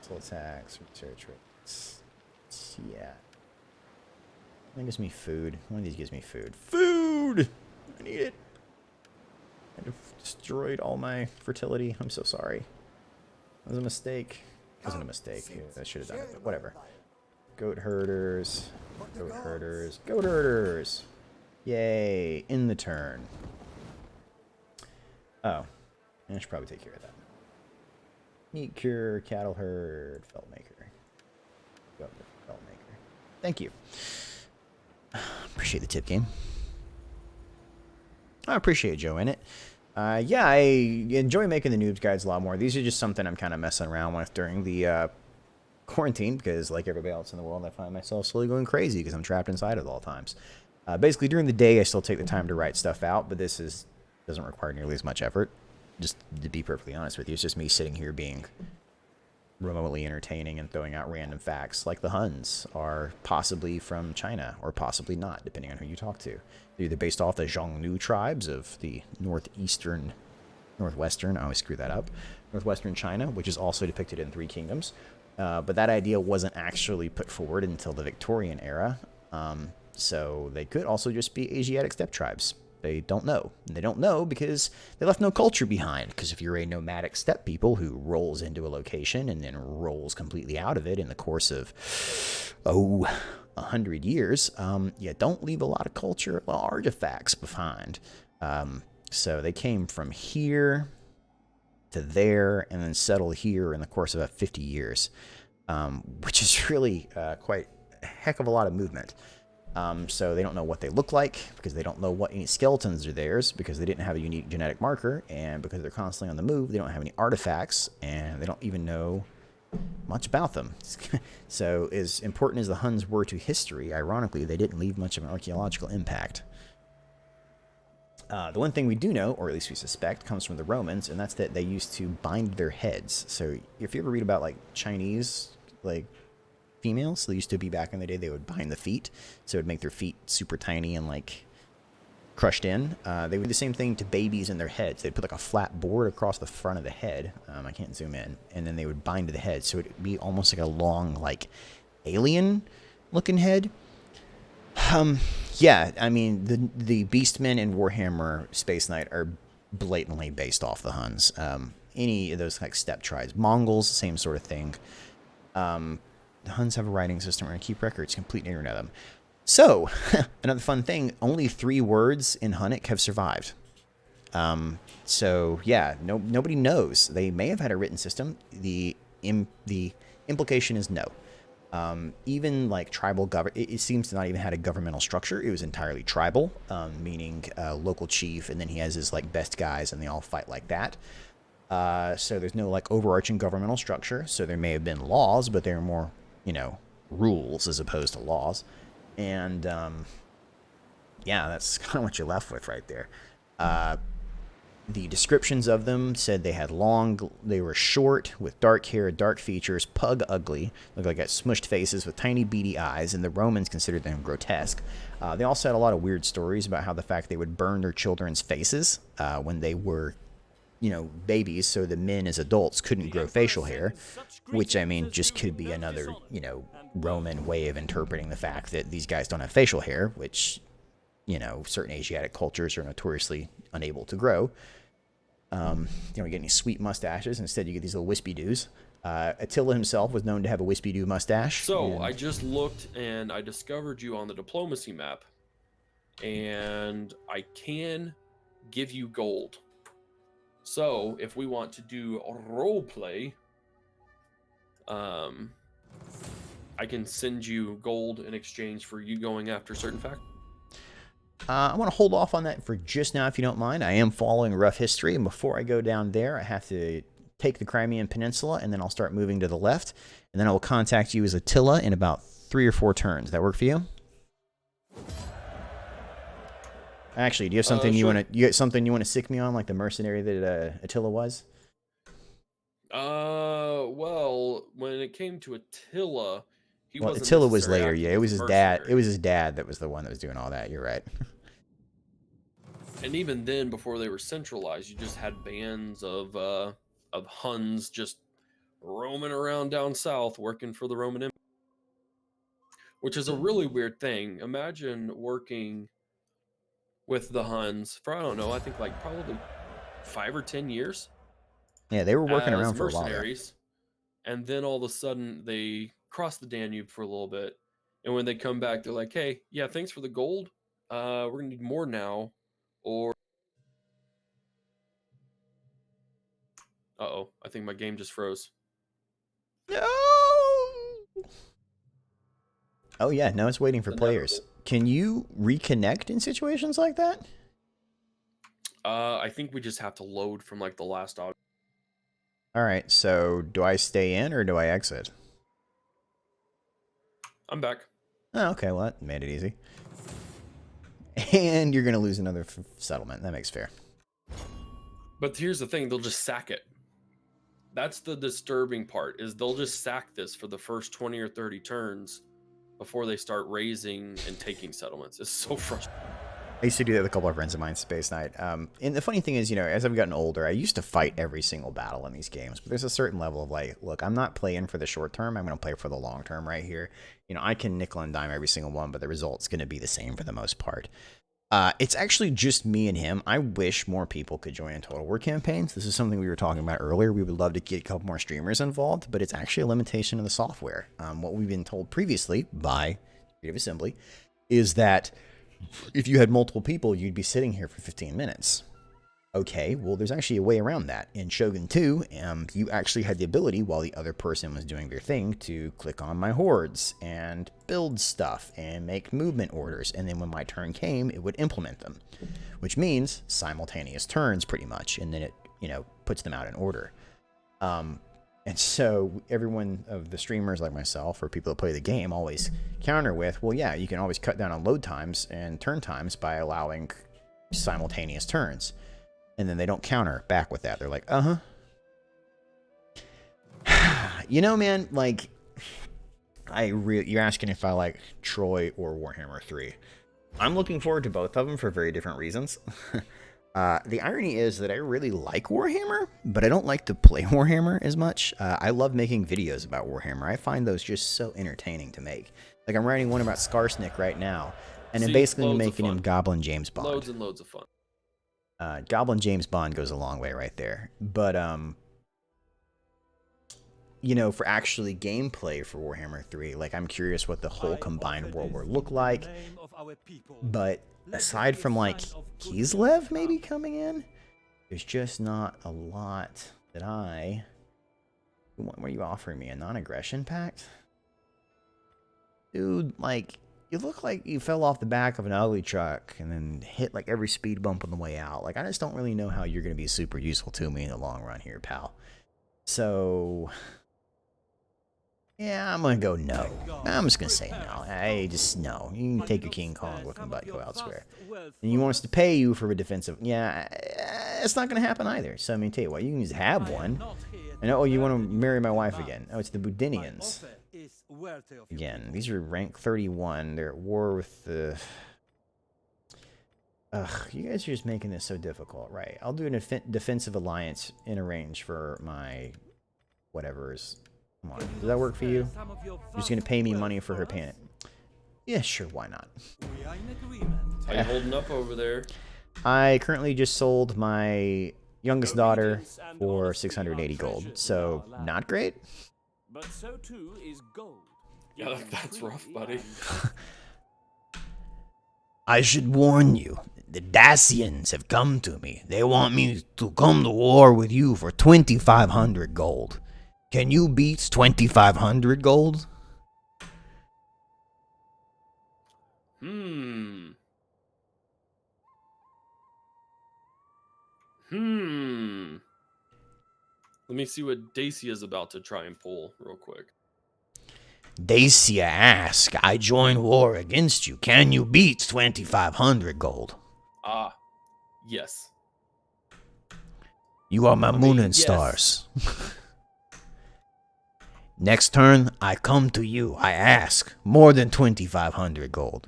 Full attacks, research rates. Yeah. That gives me food. One of these gives me food. Food! I need it. I destroyed all my fertility. I'm so sorry. It was a mistake. It wasn't a mistake. I should have done it, but whatever. Goat herders. Goat herders. Goat herders! Yay. In the turn. Oh. I should probably take care of that. Meat cure, cattle herd, felt maker. Felt maker. Thank you. Appreciate the tip game. I appreciate Joe in it. Yeah, I enjoy making the noobs guides a lot more. These are just something I'm kind of messing around with during the quarantine because, like everybody else in the world, I find myself slowly going crazy because I'm trapped inside at all times. Basically, during the day, I still take the time to write stuff out, but this doesn't require nearly as much effort. Just to be perfectly honest with you, it's just me sitting here being remotely entertaining and throwing out random facts, like the Huns are possibly from China or possibly not, depending on who you talk to. They're either based off the Xiongnu tribes of the northwestern, I always screw that up, northwestern China, which is also depicted in Three Kingdoms. But that idea wasn't actually put forward until the Victorian era. So they could also just be Asiatic steppe tribes. They don't know. And they don't know because they left no culture behind. Because if you're a nomadic steppe people who rolls into a location and then rolls completely out of it in the course of, 100 years, you don't leave a lot of culture artifacts behind. So they came from here to there and then settled here in the course of about 50 years, which is really quite a heck of a lot of movement. So they don't know what they look like because they don't know what any skeletons are theirs because they didn't have a unique genetic marker, and because they're constantly on the move, they don't have any artifacts, and they don't even know much about them. So as important as the Huns were to history, ironically, they didn't leave much of an archaeological impact. The one thing we do know, or at least we suspect, comes from the Romans, and that's that they used to bind their heads. So if you ever read about like Chinese females, they used to be back in the day, they would bind the feet, so it would make their feet super tiny and like crushed in. They would do the same thing to babies in their heads. They'd put like a flat board across the front of the head. I can't zoom in, and then they would bind the head, so it'd be almost like a long, like alien looking head. Yeah, I mean the Beastmen and Warhammer Space Knight are blatantly based off the Huns. Any of those like steppe tribes, Mongols, same sort of thing. The Huns have a writing system. We're going to keep records, complete and ignorant of them. So, another fun thing, only 3 words in Hunnic have survived. So, yeah, nobody knows. They may have had a written system. The implication is no. Even like tribal government, it seems to not even had a governmental structure. It was entirely tribal, meaning local chief, and then he has his like best guys, and they all fight like that. So there's no like overarching governmental structure. So there may have been laws, but they're more, rules as opposed to laws. And yeah, that's kind of what you're left with right there. The descriptions of them said they were short with dark hair, dark features, pug ugly, looked like got smushed faces with tiny beady eyes, and the Romans considered them grotesque. They also had a lot of weird stories about how the fact they would burn their children's faces when they were babies, so the men as adults couldn't grow facial hair, which, I mean, just could be another, Roman way of interpreting the fact that these guys don't have facial hair, which, certain Asiatic cultures are notoriously unable to grow. You don't get any sweet mustaches. Instead, you get these little wispy-doos. Attila himself was known to have a wispy-doo mustache. So, I just looked, and I discovered you on the diplomacy map, and I can give you gold. So, if we want to do a role play, I can send you gold in exchange for you going after certain facts. I want to hold off on that for just now, if you don't mind. I am following rough history, and before I go down there, I have to take the Crimean Peninsula, and then I'll start moving to the left, and then I will contact you as Attila in about 3 or 4 turns. That work for you? Actually, do you have something sure. you got something you want to sick me on, like the mercenary that Attila was? Well, when it came to Attila, Attila was later. Yeah, it was his dad. Mercenary. It was his dad that was the one that was doing all that. You're right. And even then, before they were centralized, you just had bands of Huns just roaming around down south, working for the Roman Empire, which is a really weird thing. Imagine working with the Huns for, I don't know, I think like probably 5 or 10 years. Yeah, they were working as around for a while. mercenaries, and then all of a sudden they cross the Danube for a little bit, and when they come back, they're like, "Hey, yeah, thanks for the gold. We're gonna need more now." Or, uh-oh, I think my game just froze. No. Oh yeah, no, it's waiting for players. Can you reconnect in situations like that? I think we just have to load from like the last audio. All right, so do I stay in or do I exit? I'm back. Oh, okay, well, that made it easy. And you're going to lose another settlement. That makes fair. But here's the thing, they'll just sack it. That's the disturbing part, is they'll just sack this for the first 20 or 30 turns before they start raising and taking settlements. It's so frustrating. I used to do that with a couple of friends of mine, Space Knight. And the funny thing is, as I've gotten older, I used to fight every single battle in these games. But there's a certain level of like, look, I'm not playing for the short term. I'm going to play for the long term right here. I can nickel and dime every single one, but the result's going to be the same for the most part. It's actually just me and him. I wish more people could join in Total War campaigns. This is something we were talking about earlier. We would love to get a couple more streamers involved, but it's actually a limitation of the software. What we've been told previously by creative assembly, is that if you had multiple people, you'd be sitting here for 15 minutes. Okay, well, there's actually a way around that. In Shogun 2, you actually had the ability, while the other person was doing their thing, to click on my hordes and build stuff and make movement orders. And then when my turn came, it would implement them, which means simultaneous turns pretty much. And then it, puts them out in order. And so everyone of the streamers like myself or people that play the game always counter with, well, yeah, you can always cut down on load times and turn times by allowing simultaneous turns. And then they don't counter back with that. They're like, man, like, you're asking if I like Troy or Warhammer 3. I'm looking forward to both of them for very different reasons. The irony is that I really like Warhammer, but I don't like to play Warhammer as much. I love making videos about Warhammer. I find those just so entertaining to make. Like, I'm writing one about Skarsnik right now, and I'm basically making him Goblin James Bond. Loads and loads of fun. Goblin James Bond goes a long way right there. But, for actually gameplay for Warhammer 3, like, I'm curious what the whole combined world will look like. But aside from, like, Kislev maybe coming in, there's just not a lot that What are you offering me? A non-aggression pact? Dude, like, you look like you fell off the back of an ugly truck and then hit, like, every speed bump on the way out. Like, I just don't really know how you're going to be super useful to me in the long run here, pal. So, yeah, I'm going to go no. I'm just going to say no. No. You can take your King Kong looking butt, go elsewhere. And you want us to pay you for a defensive... Yeah, it's not going to happen either. So, I mean, tell you what, you can just have one. And, oh, you want to marry my wife again. Oh, it's the Budinians. Again, these are rank 31. They're at war with the... you guys are just making this so difficult. Right, I'll do a defensive alliance in a range for my... whatever's... Come on, does that work for you? You're just going to pay me money for her panic. Yeah, sure, why not? How you holding up over there? I currently just sold my youngest daughter for 680 gold, so not great. But so too is gold. Yeah, that's rough, buddy. I should warn you, the Dacians have come to me. They want me to come to war with you for 2,500 gold. Can you beat 2,500 gold? Let me see what Dacia is about to try and pull real quick. Dacia ask, I join war against you. Can you beat 2,500 gold? Yes. You are my moon and yes. stars. Next turn, I come to you. I ask more than 2,500 gold.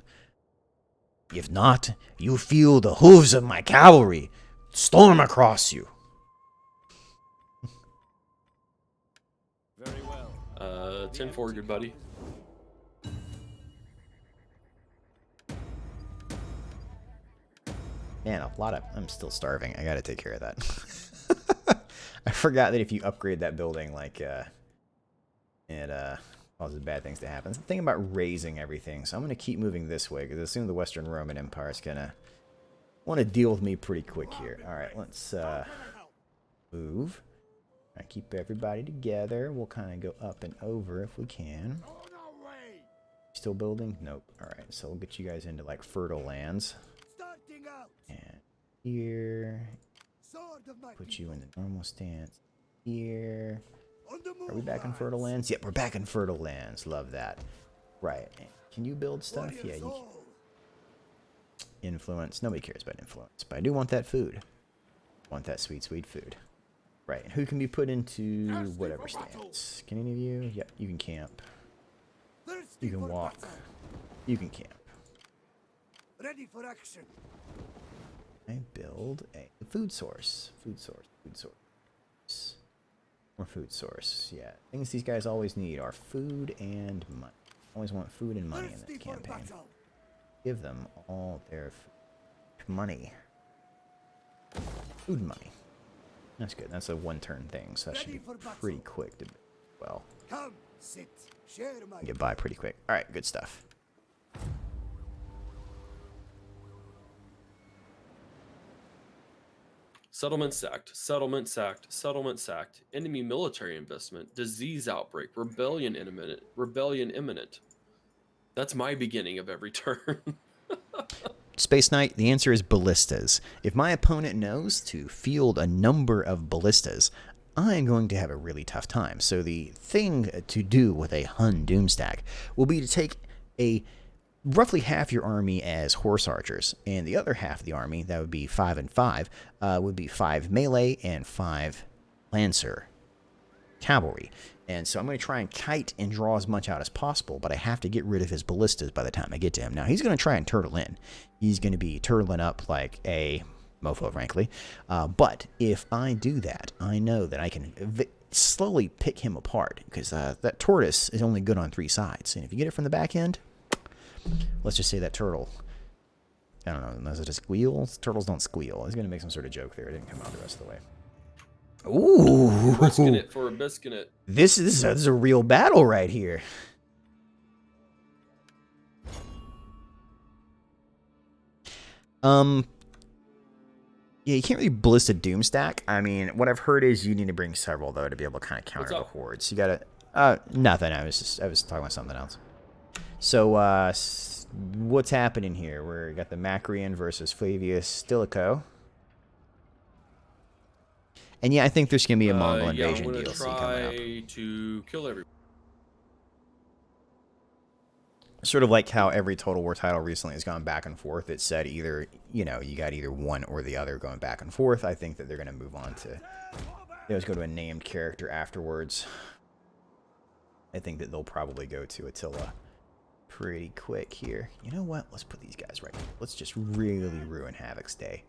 If not, you feel the hooves of my cavalry storm across you. Very well. 10-4, good buddy. Man, I'm still starving. I gotta take care of that. I forgot that if you upgrade that building, like, it causes bad things to happen. It's the thing about raising everything. So I'm gonna keep moving this way, because I assume the Western Roman Empire is gonna want to deal with me pretty quick here. Alright, let's, move. Alright, keep everybody together. We'll kind of go up and over if we can. Still building? Nope. Alright, so we'll get you guys into, like, fertile lands. And here. Put you in the normal stance. Here. Are we back in fertile lands? Yep, we're back in fertile lands. Love that. Right. Can you build stuff? Yeah, you can. Influence. Nobody cares about influence, but I do want that food. Want that sweet, sweet food. Right. Who can be put into whatever stance? Can any of you? Yep, you can camp. You can walk. You can camp. Ready for action. I build a food source. Food source. Food source. More food source. Yeah. Things these guys always need are food and money. Always want food and money in this campaign. Give them all their money. Food and money. That's good. That's a one-turn thing, so that should be pretty quick to, well, Come, sit, share my get by pretty quick. All right, good stuff. Settlement sacked, settlement sacked, settlement sacked, enemy military investment, disease outbreak, rebellion imminent. That's my beginning of every turn. Space Knight, the answer is ballistas. If my opponent knows to field a number of ballistas, I'm going to have a really tough time. So the thing to do with a Hun Doomstack will be to take a roughly half your army as horse archers, and the other half of the army, that would be 5 and 5, would be 5 melee and 5 lancer cavalry. And so I'm going to try and kite and draw as much out as possible, but I have to get rid of his ballistas by the time I get to him. Now, he's going to try and turtle in. He's going to be turtling up like a mofo, frankly. But if I do that, I know that I can slowly pick him apart, because that tortoise is only good on 3 sides. And if you get it from the back end, let's just say that turtle, I don't know, is it a squeal? Turtles don't squeal. I was going to make some sort of joke there. It didn't come out the rest of the way. Ooh. Risking it for a biscuit. This is a real battle right here. Yeah, you can't really ballista Doomstack. I mean, what I've heard is you need to bring several, though, to be able to kind of counter the hordes. You gotta... nothing. I was talking about something else. So, what's happening here? We got the Macrian versus Flavius Stilicho. And yeah, I think there's going to be a Mongol invasion DLC coming up. Try to kill everyone. Sort of like how every Total War title recently has gone back and forth. It said either, you know, you got either one or the other going back and forth. I think that they're going to move on to... They always go to a named character afterwards. I think that they'll probably go to Attila pretty quick here. You know what? Let's put these guys right here. Let's just really ruin Havoc's day.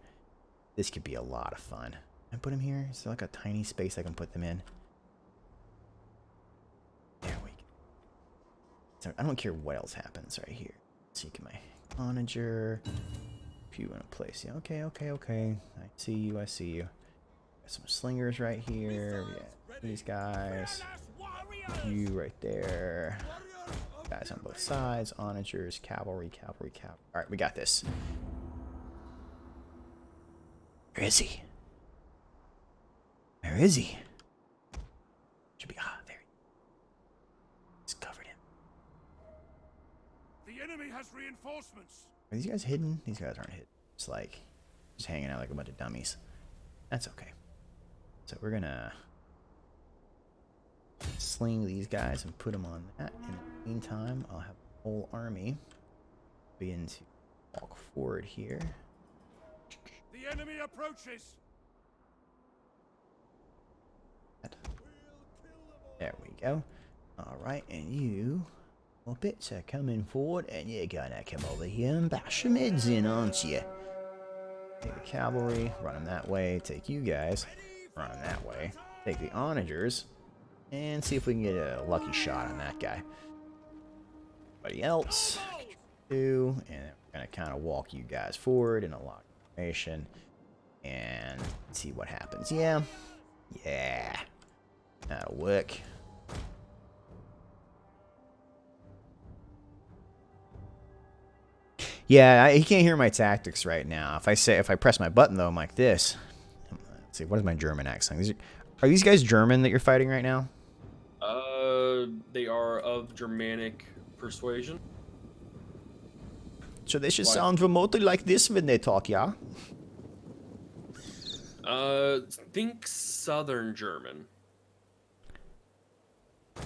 This could be a lot of fun. Can I put them here? Is there like a tiny space I can put them in? There we go. So I don't care what else happens right here. Let's see, can my onager. If you want to place, yeah, okay. I see you. Got some slingers right here. Yeah, these guys. You right there. Guys on both sides. Onagers, cavalry. Alright, we got this. Where is he? Where is he? Should be... there he is. He's covered him. The enemy has reinforcements. Are these guys hidden? These guys aren't hidden. It's like... just hanging out like a bunch of dummies. That's okay. So we're gonna... sling these guys and put them on that. In the meantime, I'll have the whole army begin to walk forward here. The enemy approaches. There we go. Alright, and you Muppets are coming forward, and you're gonna come over here and bash some heads in, aren't you? Take the cavalry, run them that way. Take you guys, run them that way. Take the onagers, and see if we can get a lucky shot on that guy. Anybody else? Do, and we're gonna kind of walk you guys forward in a lock formation, and see what happens. Yeah, that'll work. Yeah, he can't hear my tactics right now. If I press my button though, I'm like this. Let's see, what is my German accent? Are these guys German that you're fighting right now? They are of Germanic persuasion. So they should sound remotely like this when they talk, yeah? Think Southern German.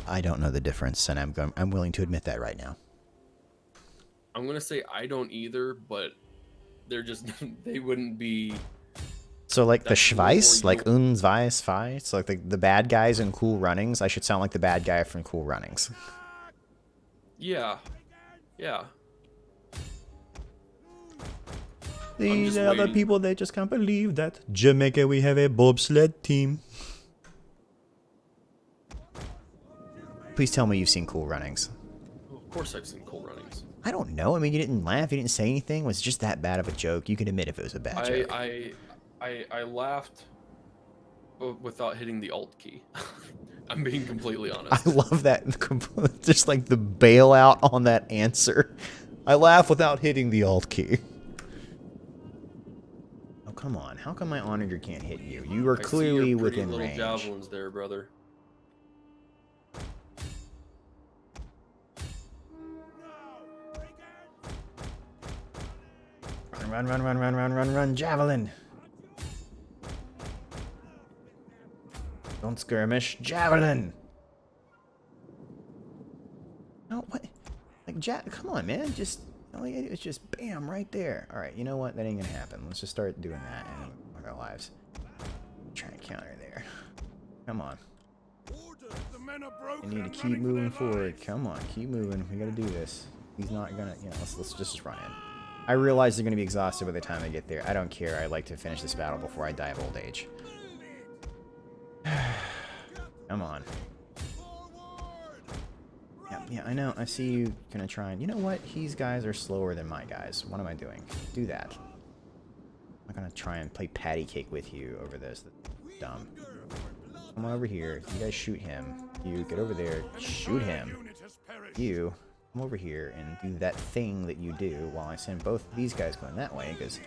I don't know the difference, and I'm willing to admit that right now. I'm gonna say I don't either, but they're just they wouldn't be. So like the Schweiss, like uns weiß Weiss, like the bad guys in Cool Runnings. I should sound like the bad guy from Cool Runnings. Yeah. These are the people that just can't believe that Jamaica we have a bobsled team. Please tell me you've seen Cool Runnings. Of course I've seen Cool Runnings. I don't know. I mean, you didn't laugh. You didn't say anything. Was it just that bad of a joke? You can admit if it was a bad joke. I laughed without hitting the Alt key. I'm being completely honest. I love that. Just like the bailout on that answer. I laugh without hitting the Alt key. come on. How come my onager can't hit you? You are I see clearly your pretty within little range. javelins there, brother. Run, run, run, run, run, run, run, javelin. Don't skirmish, javelin. No, what? Like, come on, man. Just, all you gotta do is just bam, right there. All right, you know what? That ain't gonna happen. Let's just start doing that and fuck our lives. Try and counter there. Come on. The men are I broken need to and keep running for moving their forward. lives. Come on, keep moving. We gotta do this. He's not gonna, you know, let's just run in. I realize they're gonna be exhausted by the time they get there. I don't care. I like to finish this battle before I die of old age. Come on. Yeah, I know. I see you gonna try and... You know what? These guys are slower than my guys. What am I doing? Do that. I'm not gonna try and play patty cake with you over this. That's dumb. Come on over here. You guys shoot him. You get over there. Shoot him. Unit has perished. You come over here and do that thing that you do while I send both these guys going that way, because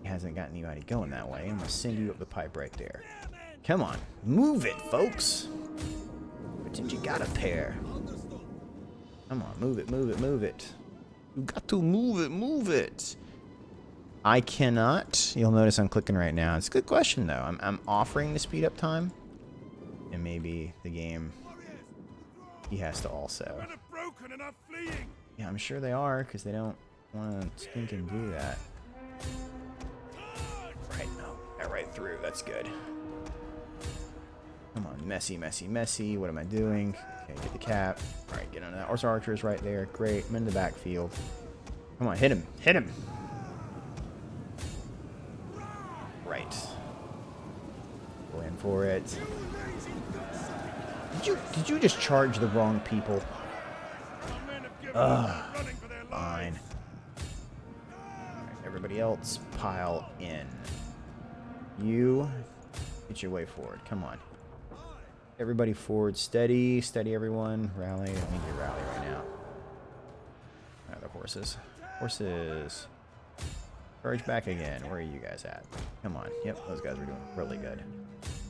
he hasn't got anybody going that way. I'm gonna send you up the pipe right there. Come on. Move it, folks. Pretend you got a pair. Come on, move it, move it, move it. You got to move it, move it. I cannot. You'll notice I'm clicking right now. It's a good question, though. I'm offering the speed up time. And maybe the game, he has to also. Men are broken and are fleeing. Yeah, I'm sure they are, because they don't want to stink and do that. Right, no. Got right through. That's good. Come on, messy, messy, messy. What am I doing? Okay, get the cap. Alright, get on that. Horse archer's right there. Great. I'm in the backfield. Come on, hit him. Hit him. Right. Go in for it. Did you just charge the wrong people? Our men have given up and are running for their Fine. lives. Alright, everybody else pile in. You get your way forward. Come on. Everybody forward. Steady. Steady, everyone. Rally. I don't need to rally right now. Alright, the horses. Horses. Charge back again. Where are you guys at? Come on. Yep, those guys are doing really good.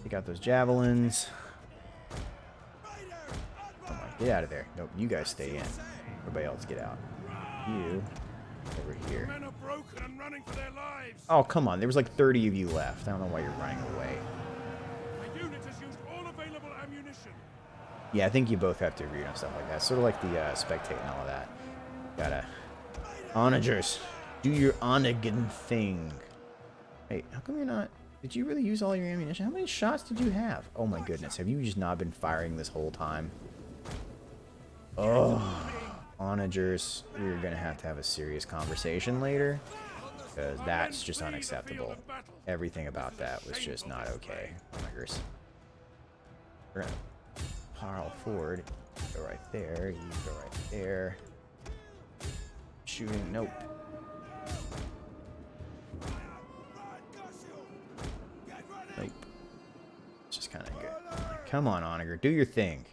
Take out those javelins. Come on, get out of there. Nope, you guys stay in. Everybody else get out. You over here. Men are broken and running for their lives. Oh, come on. There was like 30 of you left. I don't know why you're running away. The unit has used all available ammunition. Yeah, I think you both have to agree on stuff like that. Sort of like the spectate and all of that. Gotta... Onagers. Do your Onagan thing. Hey, how come you're not... Did you really use all your ammunition? How many shots did you have? Oh my goodness. Have you just not been firing this whole time? Oh, onagers, we're gonna have to have a serious conversation later, because that's just unacceptable. Everything about that was just not okay. Onagers. We're gonna pile forward. Go right there. You go right there. Shooting. Nope. Nope. It's just kind of good. Come on, onager. Do your thing.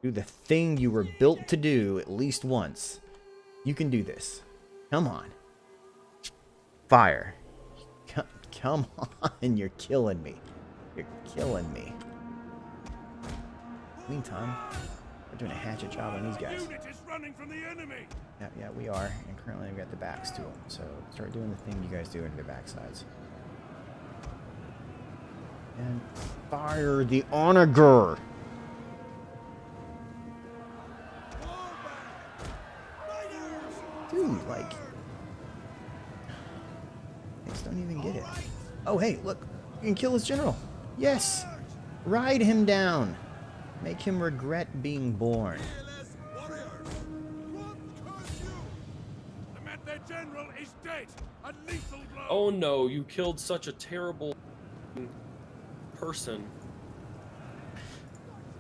Do the thing you were built to do at least once. You can do this. Come on. Fire. Come on. You're killing me. You're killing me. Meantime, we're doing a hatchet job on these guys. Unit is running from the enemy. Yeah, we are. And currently we've got the backs to them. So start doing the thing you guys do into their backsides. And fire the onager. Dude, like... I just don't even get it. Oh, hey, look. You can kill his general. Yes! Ride him down. Make him regret being born. Their general is dead. A lethal blow. Oh no, you killed such a terrible person.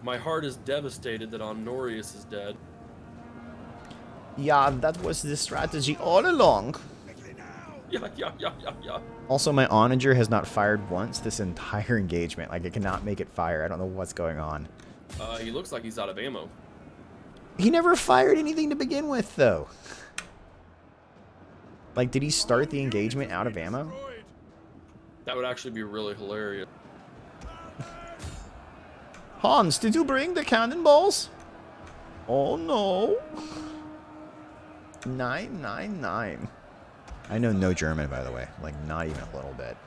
My heart is devastated that Honorius is dead. Yeah, that was the strategy all along. Yeah. Also, my onager has not fired once this entire engagement. Like, it cannot make it fire. I don't know what's going on. He looks like he's out of ammo. He never fired anything to begin with, though. Like, did he start the engagement out of ammo? That would actually be really hilarious. Hans, did you bring the cannonballs? Oh no. 999. I know no German, by the way. Like, not even a little bit.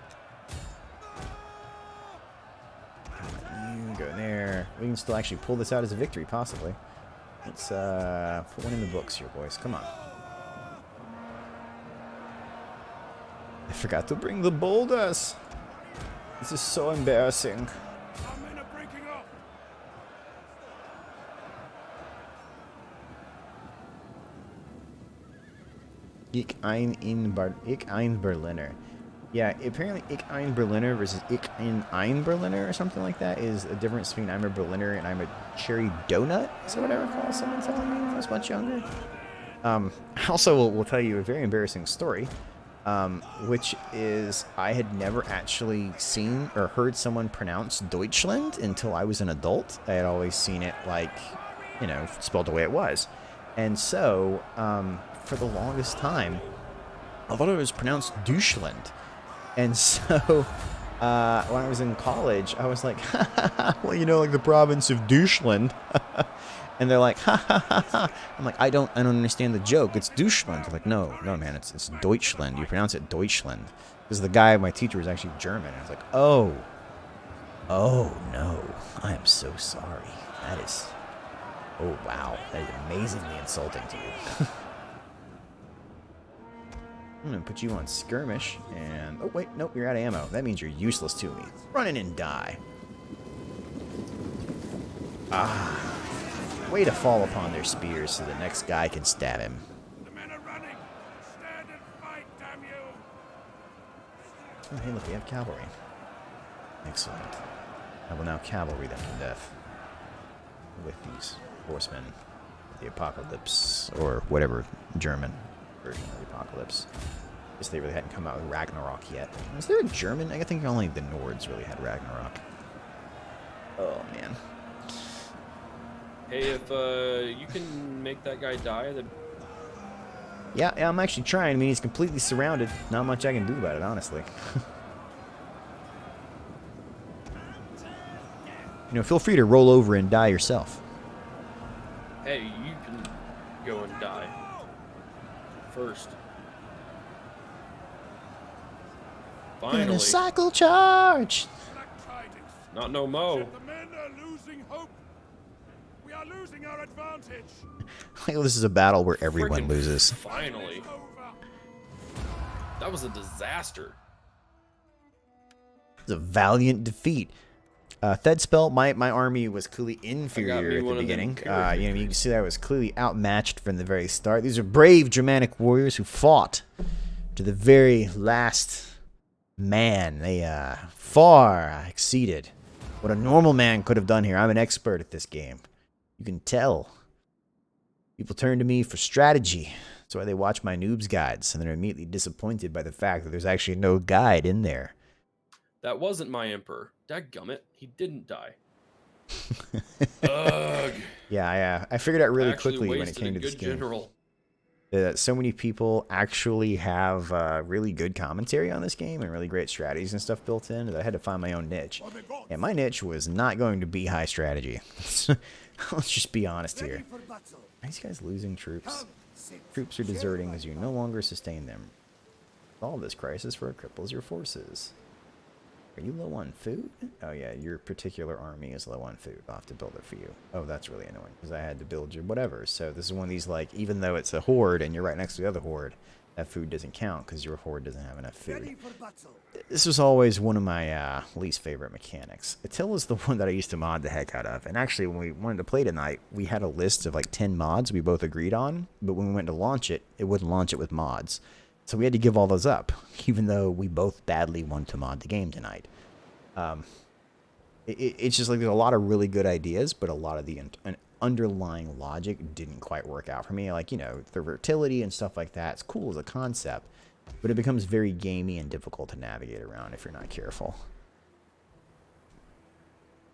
You go there. We can still actually pull this out as a victory, possibly. Let's put one in the books here, boys. Come on. I forgot to bring the boulders. This is so embarrassing. Our men are breaking off. Ich ein Berliner. Yeah, apparently Ich ein Berliner versus Ich ein Berliner or something like that is a difference between I'm a Berliner and I'm a cherry donut. Is that what I recall someone telling me when I was much younger? I also will tell you a very embarrassing story, which is I had never actually seen or heard someone pronounce Deutschland until I was an adult. I had always seen it like, you know, spelled the way it was. And so, for the longest time, I thought it was pronounced Deutschland. And so, when I was in college, I was like, well, you know, like the province of Deutschland. And they're like, ha ha ha ha. I'm like, I don't understand the joke. It's Deutschland. They're like, no, man, it's Deutschland. You pronounce it Deutschland. Because the guy, my teacher, was actually German. I was like, oh no, I am so sorry. That is, oh wow, that is amazingly insulting to you. I'm gonna put you on skirmish, and oh wait, nope, you're out of ammo. That means you're useless to me. Run in and die. Way to fall upon their spears so the next guy can stab him. The men are running. Stand and fight, damn you. Oh, hey, look, we have cavalry. Excellent. I will now cavalry them to death with these horsemen. The apocalypse, or whatever German version of the apocalypse. I guess they really hadn't come out with Ragnarok yet. Was there a German? I think only the Nords really had Ragnarok. Oh, man. Hey, if you can make that guy die, then Yeah, I'm actually trying. I mean, he's completely surrounded. Not much I can do about it, honestly. You know, feel free to roll over and die yourself. hey, you can go and die first. In a Finally, cycle charge! Black tidings. not no mo. The men are losing hope. We are losing our advantage. Like, this is a battle where everyone Frickin' loses. Finally, Over. that was a disaster. It's a valiant defeat. Thedspell, my army was clearly inferior me at the one of them beginning. character You can see that I was clearly outmatched from the very start. These are brave Germanic warriors who fought to the very last man. They far exceeded what a normal man could have done here. I'm an expert at this game. You can tell. People turn to me for strategy. That's why they watch my noobs guides, and they're immediately disappointed by the fact that there's actually no guide in there. That wasn't my emperor. Dadgummit, he didn't die. Ugh. Yeah, I figured out really Actually quickly when it wasted came a to this good game general. that so many people actually have really good commentary on this game and really great strategies and stuff built in that I had to find my own niche. And my niche was not going to be high strategy. Let's just be honest here. Are these guys losing troops? Troops are deserting as you no longer sustain them. Solve this crisis for it cripples your forces. Are you low on food? Oh yeah, your particular army is low on food. I'll have to build it for you. Oh, that's really annoying because I had to build your whatever. So this is one of these, like, even though it's a horde and you're right next to the other horde, that food doesn't count because your horde doesn't have enough food. This was always one of my least favorite mechanics. Attila is the one that I used to mod the heck out of. And actually, when we wanted to play tonight, we had a list of like 10 mods we both agreed on. But when we went to launch it, it wouldn't launch it with mods. So we had to give all those up, even though we both badly want to mod the game tonight. It's just like there's a lot of really good ideas, but a lot of the underlying logic didn't quite work out for me. Like, you know, the fertility and stuff like that, it's cool as a concept, but it becomes very gamey and difficult to navigate around if you're not careful.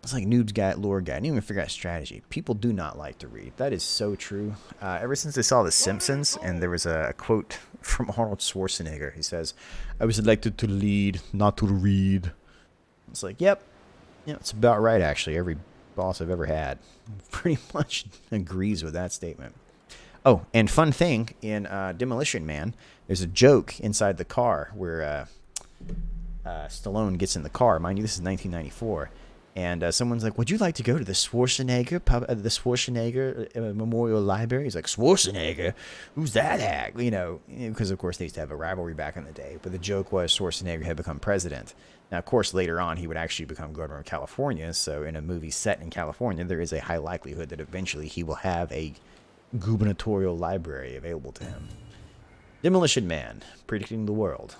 It's like noobs guy, lore guy. I didn't even figure out strategy. People do not like to read. That is so true. Ever since I saw The Simpsons, and there was a quote from Arnold Schwarzenegger. He says, "I was elected to lead, not to read." It's like, yep. Yeah, it's about right, actually. Every boss I've ever had pretty much agrees with that statement. Oh, and fun thing, in Demolition Man, there's a joke inside the car where Stallone gets in the car. Mind you, this is 1994. And someone's like, "Would you like to go to the Schwarzenegger Memorial Library?" He's like, "Schwarzenegger? Who's that act?" You know, because of course they used to have a rivalry back in the day. But the joke was Schwarzenegger had become president. Now, of course, later on he would actually become governor of California. So in a movie set in California, there is a high likelihood that eventually he will have a gubernatorial library available to him. Demolition Man, predicting the world.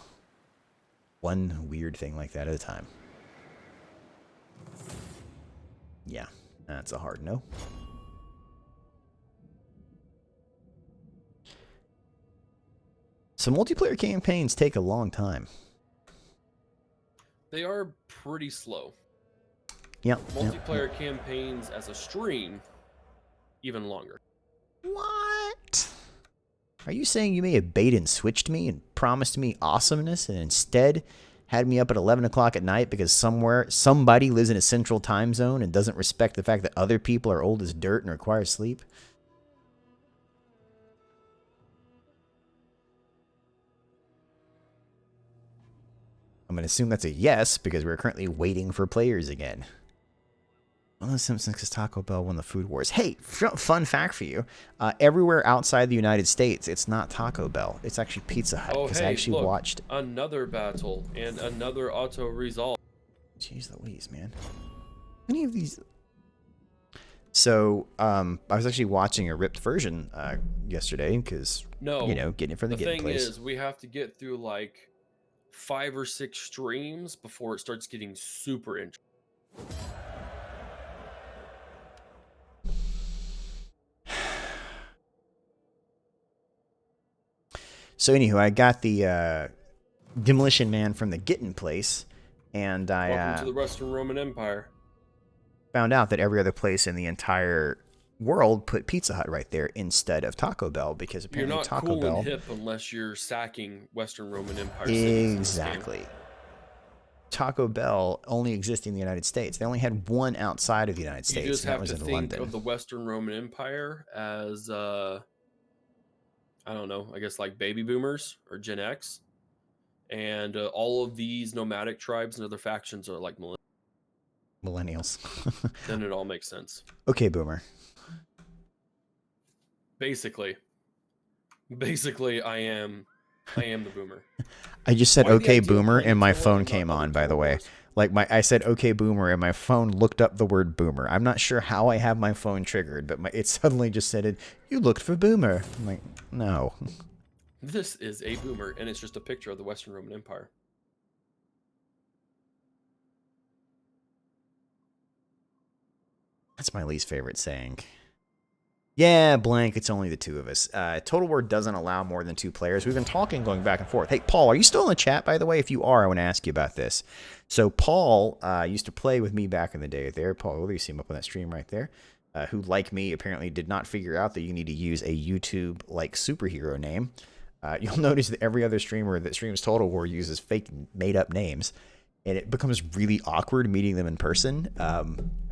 One weird thing like that at a time. Yeah, that's a hard no. So multiplayer campaigns take a long time. They are pretty slow. Yep. Multiplayer campaigns as a stream, even longer. What? Are you saying you may have bait and switched me and promised me awesomeness and instead had me up at 11 o'clock at night because somebody lives in a central time zone and doesn't respect the fact that other people are old as dirt and require sleep? I'm going to assume that's a yes because we're currently waiting for players again. One of the Simpsons because Taco Bell won the food wars. Hey, fun fact for you. Everywhere outside the United States, it's not Taco Bell. It's actually Pizza Hut. Oh, Because hey, I actually look, watched... another battle and another auto resolve. Jeez Louise, man. Many of these... So, I was actually watching a ripped version yesterday because, getting it from the Getting Place. The thing is, we have to get through like 5 or 6 streams before it starts getting super interesting. So anywho, I got the Demolition Man from the Getting Place, and Welcome to the Western Roman Empire. Found out that every other place in the entire world put Pizza Hut right there instead of Taco Bell because apparently you're not Taco cool Bell and hip unless you're sacking Western Roman Empire. Exactly. Taco Bell only exists in the United States. They only had one outside of the United States. You just and have that was to in think London. of the Western Roman Empire as I don't know, I guess like baby boomers or Gen X. And all of these nomadic tribes and other factions are like millennials. Then it all makes sense. Okay, boomer. Basically, I am the boomer. I just said Why the okay, idea of boomer, playing and my Attila phone and not came other on, by the Total way. Wars? Like I said okay, boomer, and my phone looked up the word boomer. I'm not sure how I have my phone triggered, but it suddenly just said, "You looked for boomer." I'm like, no. This is a boomer, and it's just a picture of the Western Roman Empire. That's my least favorite saying. Yeah, blank, it's only the two of us. Total War doesn't allow more than 2 players. We've been talking, going back and forth. Hey, Paul, are you still in the chat, by the way? If you are, I want to ask you about this. So Paul used to play with me back in the day there. Paul, you see him up on that stream right there, who, like me, apparently did not figure out that you need to use a YouTube-like superhero name. You'll notice that every other streamer that streams Total War uses fake, made-up names. And it becomes really awkward meeting them in person. I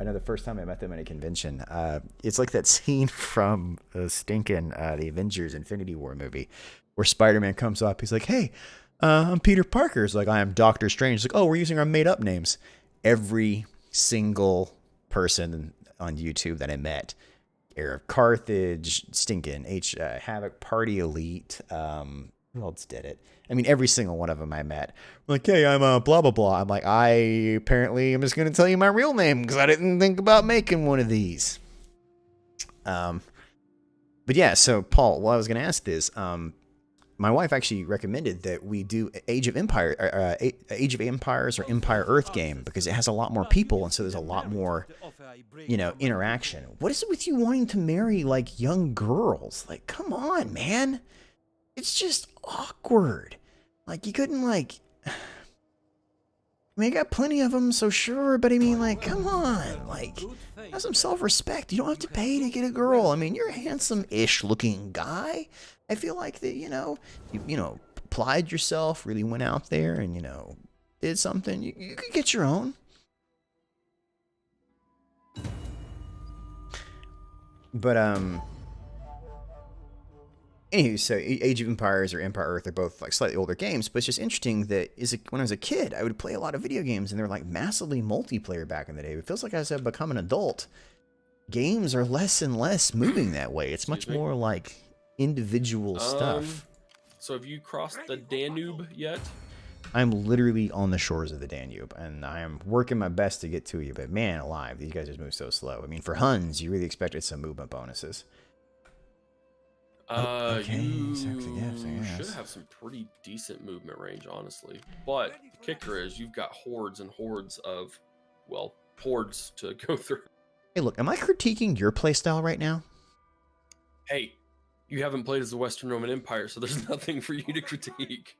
know the first time I met them at a convention, it's like that scene from the Avengers Infinity War movie where Spider-Man comes up. He's like, "Hey, I'm Peter Parker." It's like, "I am Doctor Strange." It's like, "Oh, we're using our made-up names." Every single person on YouTube that I met, Heir of Carthage, Stinkin', HvorHavoc, Party Elite, who else did it? I mean, every single one of them I met. Like, "Hey, I'm blah, blah, blah." I'm like, I apparently am just going to tell you my real name because I didn't think about making one of these. But yeah, so Paul, what I was going to ask is, my wife actually recommended that we do Age of Empires or Empire Earth game because it has a lot more people and so there's a lot more, interaction. What is it with you wanting to marry like young girls? Like, come on, man. It's just awkward. Like, you couldn't, like... I mean, I got plenty of them, so sure, but I mean, like, come on, like, have some self-respect. You don't have to pay to get a girl. I mean, you're a handsome-ish looking guy. I feel like that, you know, applied yourself, really went out there and, you know, did something. You could get your own. But, anywho, so Age of Empires or Empire Earth are both like slightly older games, but it's just interesting that when I was a kid, I would play a lot of video games and they were like massively multiplayer back in the day. It feels like as I've become an adult, games are less and less moving that way. It's much more like individual stuff. So have you crossed the Danube yet? I'm literally on the shores of the Danube, and I am working my best to get to you, but man alive, these guys just move so slow. I mean, for Huns, you really expected some movement bonuses. Okay, you should have some pretty decent movement range, honestly. But the kicker is you've got hordes and hordes of, well, hordes to go through. Hey, look, am I critiquing your playstyle right now? Hey, you haven't played as the Western Roman Empire, so there's nothing for you to critique.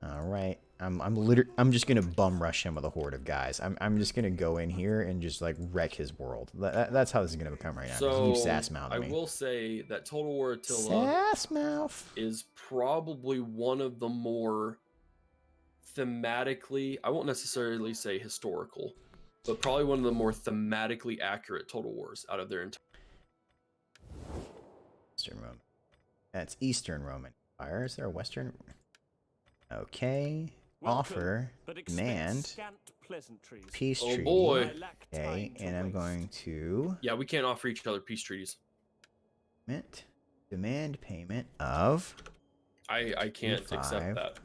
All right, I'm just gonna bum rush him with a horde of guys. I'm just gonna go in here and just like wreck his world. That's how this is gonna become right now. So You sass mouth I me. will say that Total War Attila is probably one of the more thematically, I won't necessarily say historical, but probably one of the more thematically accurate Total Wars out of their entire. Eastern Roman. That's Eastern Roman Empire. Is there a Western? Okay. Offer, demand, peace treaty. Oh boy. Okay, and I'm going to... Yeah, we can't offer each other peace treaties. Demand payment of... I can't accept that.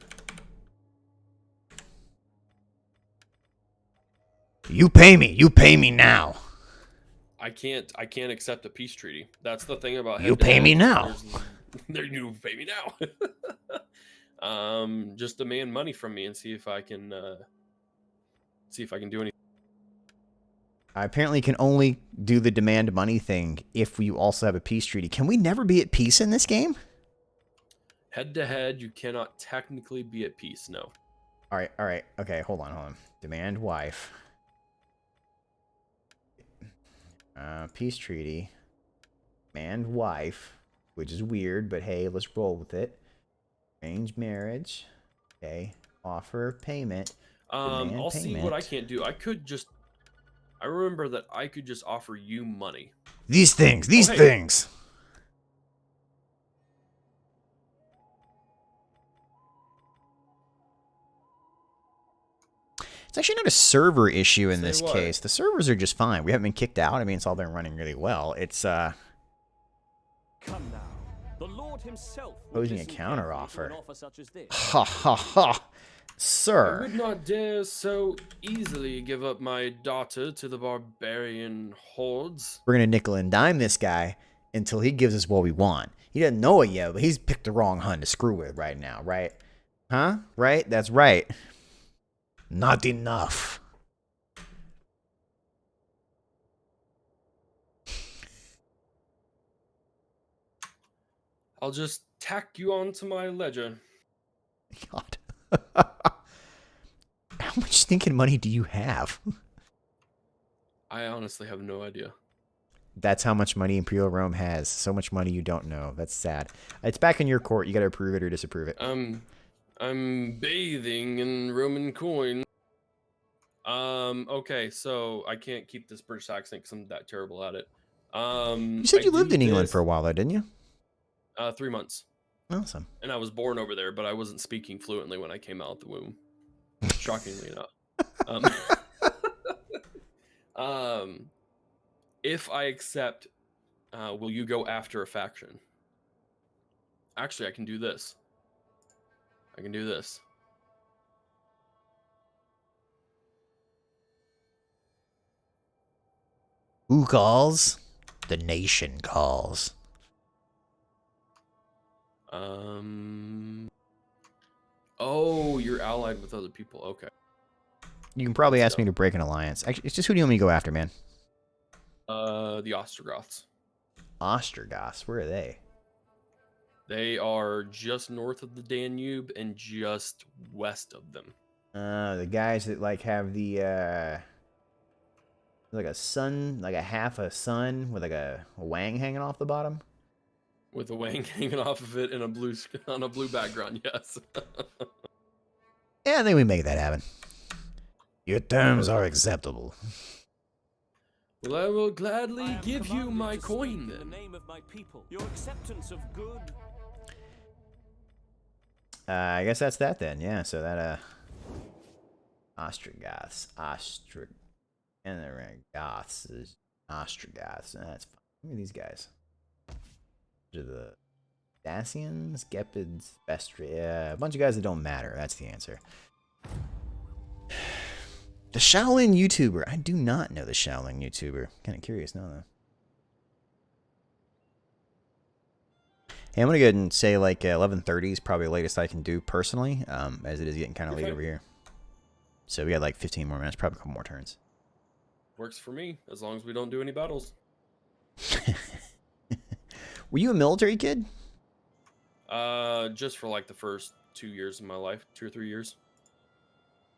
You pay me now. I can't accept a peace treaty. That's the thing about you pay me now. You pay me now. Just demand money from me and see if I can do anything. I apparently can only do the demand money thing if you also have a peace treaty. Can we never be at peace in this game? Head to head, you cannot technically be at peace. No. All right. Okay, hold on. Demand wife. Peace treaty. Demand wife, which is weird, but hey, let's roll with it. Arranged marriage. Okay. Offer payment. I'll see what I can't do. I remember that I could just offer you money. These things. It's actually not a server issue in this case. The servers are just fine. We haven't been kicked out. I mean, it's all been running really well. It's Come now. The Lord himself posing a counter offer. Such as this. Ha ha ha. Sir. I would not dare so easily give up my daughter to the barbarian hordes. We're gonna nickel and dime this guy until he gives us what we want. He doesn't know it yet, but he's picked the wrong Hun to screw with right now, right? Huh? Right? That's right. Not enough. I'll just tack you onto my ledger. God. How much stinking money do you have? I honestly have no idea. That's how much money Imperial Rome has. So much money you don't know. That's sad. It's back in your court. You gotta approve it or disapprove it. I'm bathing in Roman coin. Okay, so I can't keep this British accent because I'm that terrible at it. You said you lived in England for a while though, didn't you? 3 months. Awesome. And I was born over there, but I wasn't speaking fluently when I came out the womb. Shockingly enough. If I accept, will you go after a faction? Actually, I can do this. Who calls? The nation calls. Oh, you're allied with other people. Okay. You can probably ask me to break an alliance. Actually, it's just who do you want me to go after, man? The Ostrogoths. Ostrogoths? Where are they? They are just north of the Danube and just west of them. The guys that like have the like a sun, like a half a sun with like a wang hanging off the bottom. With a wang hanging off of it in a blue on a blue background, yes. Yeah, I think we make that happen. Your terms are Perfect. acceptable. Well, I will I gladly am give you commanded my to coin speak in then. the name of my people. Your acceptance of good. I guess that's that then. Yeah, so that Ostrogoths, and the Goths is Ostrogoths. That's fine. Look at these guys. These are the Dacians, Gepids, Vestri. Yeah, a bunch of guys that don't matter. That's the answer. The Shaolin YouTuber. I do not know the Shaolin YouTuber. Kind of curious now, though. Hey, I'm going to go ahead and say like 11:30 is probably the latest I can do personally, as it is getting kind of late over here. So we got like 15 more minutes, probably a couple more turns. Works for me, as long as we don't do any battles. Were you a military kid? Just for like the first 2 years of my life, 2 or 3 years.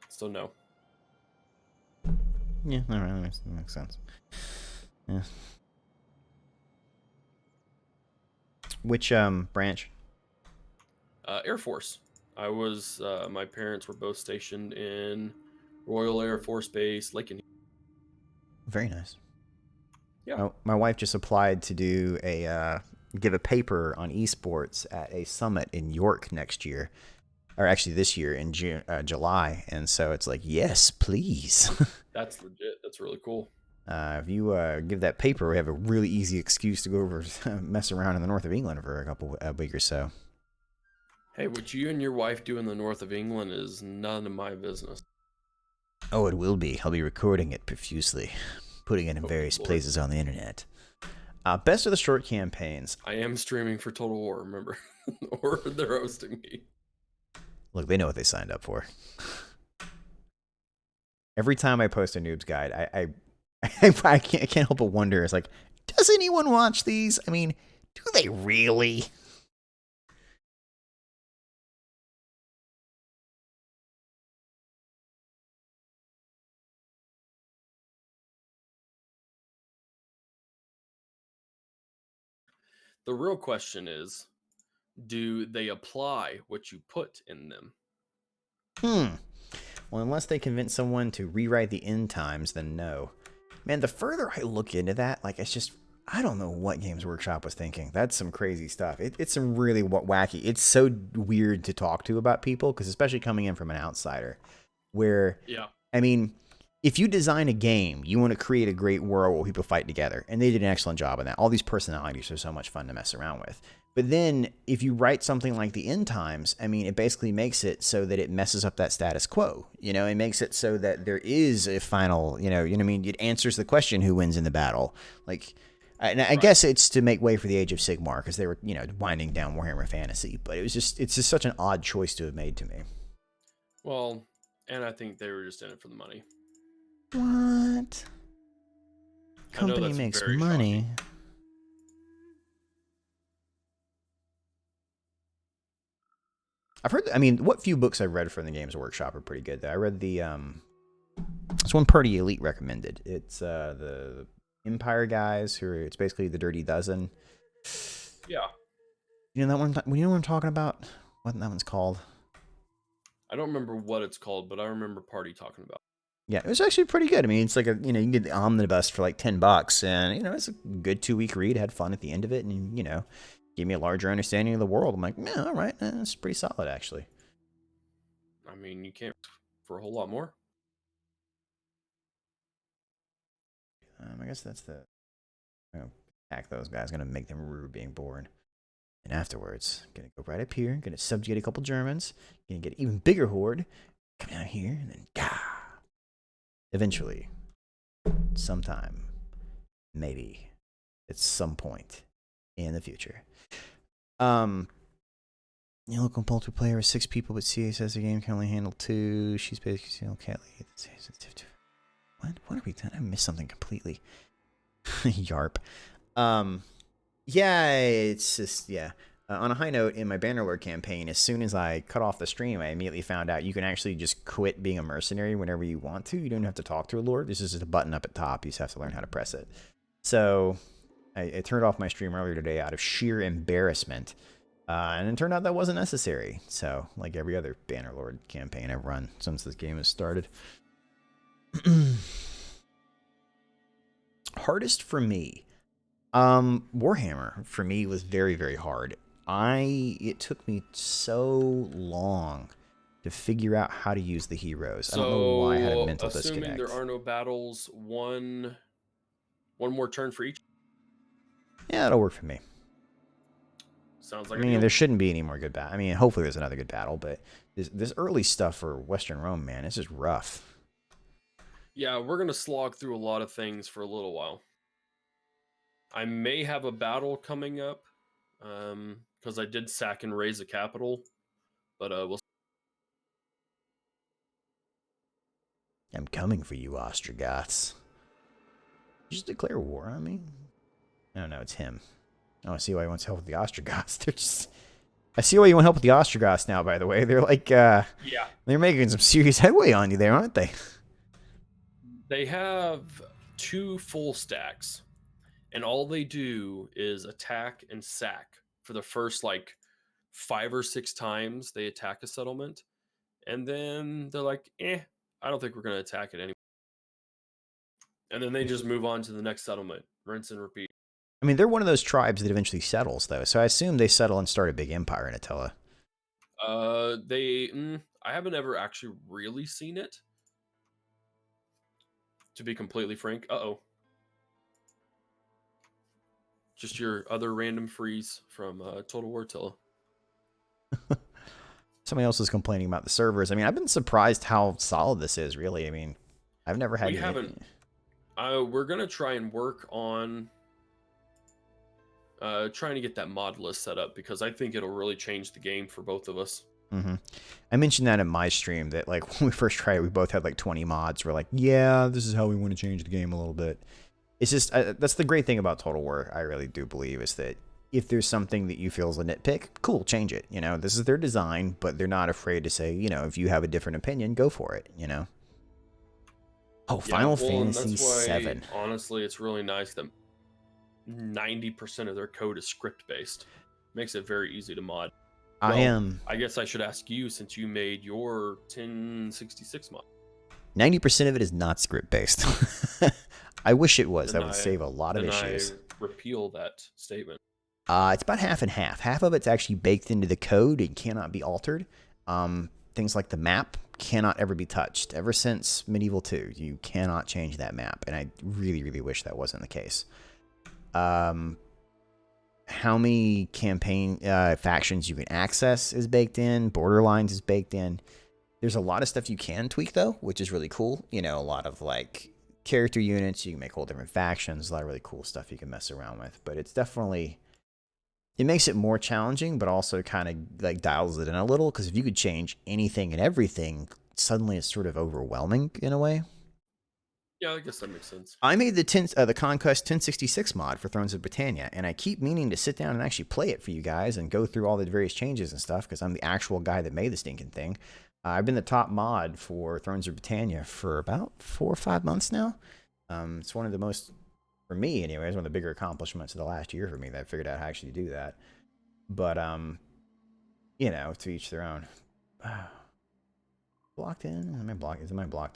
So no. Yeah, all right, that makes sense. Yeah. Which branch? Air Force. I was. My parents were both stationed in Royal Air Force Base, Lincoln. Very nice. Yeah. Oh, my wife just applied to do a give a paper on esports at a summit in York next year, or actually this year in July, and so it's like, yes, please. That's legit. That's really cool. If you give that paper, we have a really easy excuse to go over mess around in the north of England for a week or so. Hey, what you and your wife do in the north of England is none of my business. Oh, it will be. I'll be recording it profusely, putting it in various Lord. places on the internet. Best of the short campaigns. I am streaming for Total War, remember? Or they're hosting me. Look, they know what they signed up for. Every time I post a noob's guide, I can't help but wonder. It's like, does anyone watch these? I mean, do they really? The real question is, do they apply what you put in them? Well, unless they convince someone to rewrite the end times, then no. Man, the further I look into that, like, it's just, I don't know what Games Workshop was thinking. That's some crazy stuff. It's some really wacky. It's so weird to talk to about people, because especially coming in from an outsider, where, Yeah. I mean, if you design a game, you want to create a great world where people fight together, and they did an excellent job on that. All these personalities are so much fun to mess around with. But then, if you write something like the end times, I mean, it basically makes it so that it messes up that status quo. You know, it makes it so that there is a final, you know what I mean? It answers the question, who wins in the battle? Like, and I guess it's to make way for the Age of Sigmar, because they were, winding down Warhammer Fantasy. But it's just such an odd choice to have made to me. Well, and I think they were just in it for the money. What? Company that's makes very money. shocking. I've heard, I mean, what few books I've read from the Games Workshop are pretty good, though. I read this one Purdy Elite recommended. It's the Empire guys, it's basically the Dirty Dozen. Yeah. You know that one? You know what I'm talking about? What that one's called? I don't remember what it's called, but I remember Party talking about. Yeah, it was actually pretty good. I mean, it's like you can get the omnibus for like $10, and it's a good 2-week read. I had fun at the end of it, and gave me a larger understanding of the world. I'm like, yeah, all right, it's pretty solid actually. I mean, you can't for a whole lot more. I guess that's the. Attack those guys. Gonna make them rude being born. And afterwards, gonna go right up here. Gonna subjugate a couple Germans. Gonna get an even bigger horde. Come down here and then gah. Eventually, sometime, maybe, at some point in the future. Local multiplayer is 6 people, but CA says the game can only handle 2. She's basically okay. What are we doing? I missed something completely. Yarp. Yeah, it's just, yeah. On a high note, in my Bannerlord campaign, as soon as I cut off the stream, I immediately found out you can actually just quit being a mercenary whenever you want to. You don't have to talk to a lord. This is just a button up at top. You just have to learn how to press it. So I turned off my stream earlier today out of sheer embarrassment. And it turned out that wasn't necessary. So, like every other Bannerlord campaign I've run since this game has started. Hardest for me. Warhammer, for me, was very, very hard. It took me so long to figure out how to use the heroes. I don't know why I had a mental assuming disconnect. there are no battles, one more turn for each. Yeah, that'll work for me. Sounds like I mean, there shouldn't be any more good battle. I mean, hopefully there's another good battle, but this early stuff for Western Rome, man, it's just rough. Yeah, we're gonna slog through a lot of things for a little while. I may have a battle coming up, because I did sack and raise a capital, but we'll. I'm coming for you, Ostrogoths. You just declare war on me? No, it's him. Oh, I see why he wants help with the Ostrogoths. They're just... I see why you want help with the Ostrogoths now, by the way. They're like, yeah. They're making some serious headway on you there, aren't they? They have 2 full stacks, and all they do is attack and sack for the first, like, 5 or 6 times they attack a settlement, and then they're like, I don't think we're going to attack it anymore. And then they just move on to the next settlement, rinse and repeat. I mean, they're one of those tribes that eventually settles, though, so I assume they settle and start a big empire in Attila. I haven't ever actually really seen it, to be completely frank. Just your other random freeze from Total War Attila. Somebody else is complaining about the servers. I mean, I've been surprised how solid this is, really. I mean, I've never had... We haven't... we're going to try and work on trying to get that mod list set up, because I think it'll really change the game for both of us. Mm-hmm. I mentioned that in my stream, that like when we first tried it, we both had like 20 mods. We're like, yeah, this is how we want to change the game a little bit. It's just, that's the great thing about Total War, I really do believe, is that if there's something that you feel is a nitpick, cool, change it. You know, this is their design, but they're not afraid to say, you know, if you have a different opinion, go for it, you know? Oh, Final Fantasy VII. Honestly, it's really nice that 90% of their code is script-based. Makes it very easy to mod. I guess I should ask you, since you made your 1066 mod. 90% of it is not script-based. I wish it was. That would save a lot of issues. I repeal that statement. It's about half and half. Half of it's actually baked into the code and cannot be altered. Things like the map cannot ever be touched. Ever since Medieval 2, you cannot change that map, and I really, really wish that wasn't the case. How many campaign factions you can access is baked in. Borderlines is baked in. There's a lot of stuff you can tweak, though, which is really cool. You know, a lot of, like, character units. You can make whole different factions. A lot of really cool stuff you can mess around with. But it's definitely... It makes it more challenging, but also kind of, like, dials it in a little. Because if you could change anything and everything, suddenly it's sort of overwhelming in a way. Yeah, I guess that makes sense. I made the Conquest 1066 mod for Thrones of Britannia, and I keep meaning to sit down and actually play it for you guys and go through all the various changes and stuff, because I'm the actual guy that made the stinking thing. I've been the top mod for Thrones of Britannia for about 4 or 5 months now. It's one of the most, for me anyways, one of the bigger accomplishments of the last year for me, that I figured out how to actually do that. But, you know, to each their own. Blocked in? Am I blocked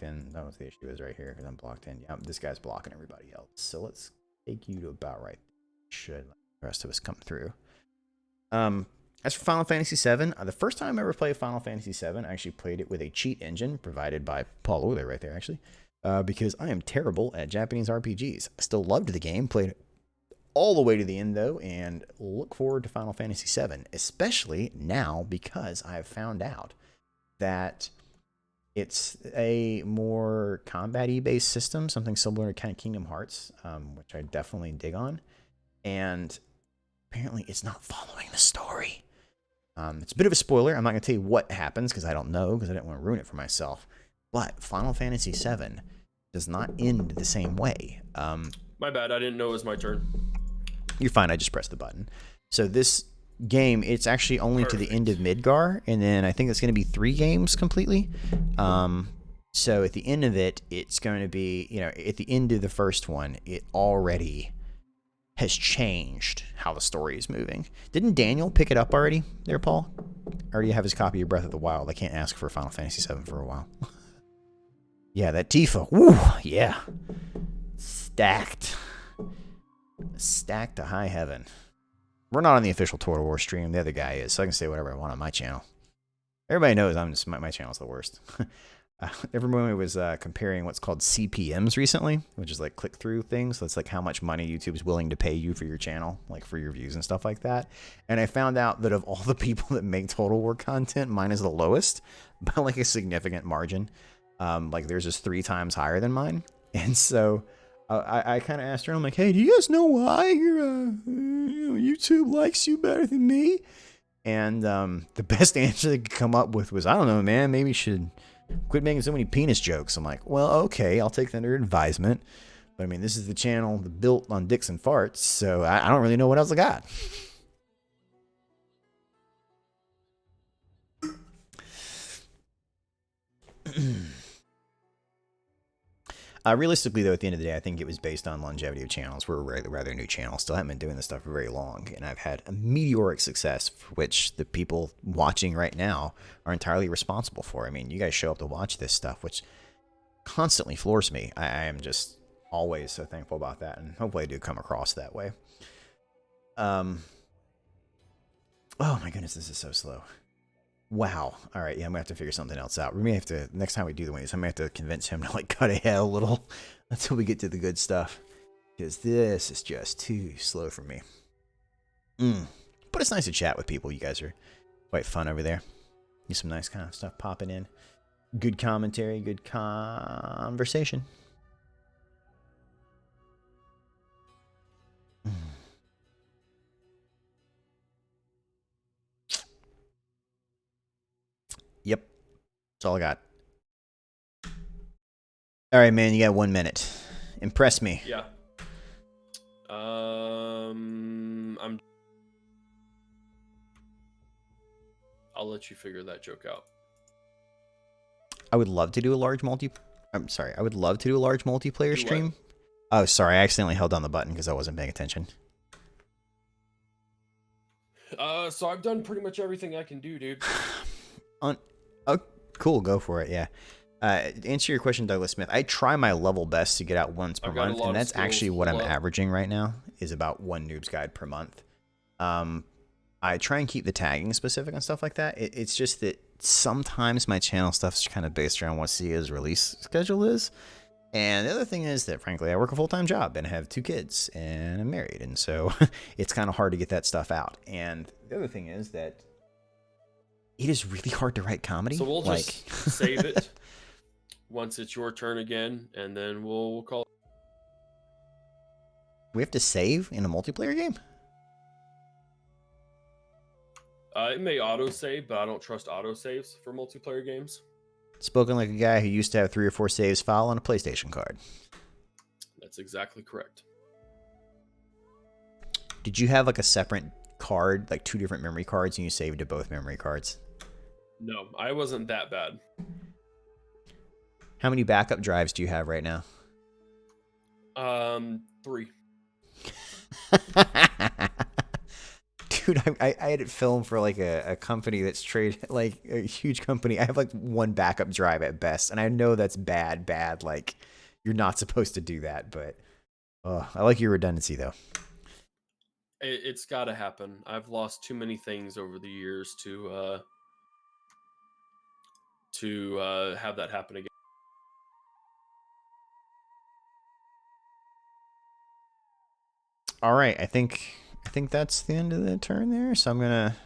in? That was the issue is right here, because I'm blocked in. Yeah, this guy's blocking everybody else. So let's take you to about right. Should let the rest of us come through. As for Final Fantasy VII, the first time I ever played Final Fantasy VII, I actually played it with a cheat engine provided by Paul Euler right there, actually. Because I am terrible at Japanese RPGs. I still loved the game, played it all the way to the end, though, and look forward to Final Fantasy VII, especially now because I have found out that it's a more combat-y based system, something similar to kind of Kingdom Hearts, which I definitely dig on. And apparently it's not following the story. It's a bit of a spoiler. I'm not going to tell you what happens because I don't know, because I didn't want to ruin it for myself. But Final Fantasy VII does not end the same way. My bad. I didn't know it was my turn. You're fine. I just pressed the button. So this game, it's actually only to the end of Midgar, and then I think it's going to be 3 games completely. So at the end of it, it's going to be, you know, at the end of the first one, it already has changed how the story is moving. Didn't Daniel pick it up already there, Paul? I already have his copy of Breath of the Wild. I can't ask for Final Fantasy VII for a while. Yeah, that Tifa. Woo, yeah. Stacked. Stacked to high heaven. We're not on the official Total War stream. The other guy is, so I can say whatever I want on my channel. Everybody knows I'm just, my channel's the worst. Everyone was comparing what's called CPMs recently, which is like click-through things. So it's like how much money YouTube's willing to pay you for your channel, like for your views and stuff like that. And I found out that of all the people that make Total War content, mine is the lowest by like a significant margin. Like theirs is 3 times higher than mine. And so I kind of asked her, I'm like, hey, do you guys know why your YouTube likes you better than me? And the best answer they could come up with was, I don't know, man, maybe you should quit making so many penis jokes. I'm like, well, okay, I'll take that under advisement. But I mean, this is the channel built on dicks and farts, so I don't really know what else I got. Realistically, though, at the end of the day, I think it was based on longevity of channels. We're a rather new channel. Still haven't been doing this stuff for very long. And I've had a meteoric success, for which the people watching right now are entirely responsible for. I mean, you guys show up to watch this stuff, which constantly floors me. I am just always so thankful about that. And hopefully I do come across that way. Oh, my goodness, this is so slow. Wow. All right. Yeah, I'm going to have to figure something else out. We may have to, next time we do the wings, I'm going to have to convince him to like cut ahead a little until we get to the good stuff. Because this is just too slow for me. But it's nice to chat with people. You guys are quite fun over there. Get some nice kind of stuff popping in. Good commentary, good conversation. Yep. That's all I got. All right, man. You got 1 minute. Impress me. Yeah. I'll let you figure that joke out. I would love to do a large I'm sorry. I would love to do a large multiplayer stream. Oh, sorry. I accidentally held down the button because I wasn't paying attention. So I've done pretty much everything I can do, dude. Oh, cool. Go for it. Yeah. Answer your question, Douglas Smith. I try my level best to get out once per month, and that's actually what I'm averaging right now, is about 1 noob's guide per month. I try and keep the tagging specific and stuff like that. It's just that sometimes my channel stuff's kind of based around what CEO's release schedule is. And the other thing is that, frankly, I work a full-time job and I have 2 kids and I'm married. And so it's kind of hard to get that stuff out. And the other thing is that it is really hard to write comedy. So we'll just save it once it's your turn again, and then we'll call it. We have to save in a multiplayer game? It may auto-save, but I don't trust auto-saves for multiplayer games. Spoken like a guy who used to have 3 or 4 saves file on a PlayStation card. That's exactly correct. Did you have like a separate card, like 2 different memory cards, and you saved to both memory cards? No, I wasn't that bad. How many backup drives do you have right now? 3. Dude, I had it filmed for like a company that's like a huge company. I have like 1 backup drive at best, and I know that's bad. Like, you're not supposed to do that, but I like your redundancy though. It's got to happen. I've lost too many things over the years to have that happen again. All right, I think that's the end of the turn there. So I'm gonna.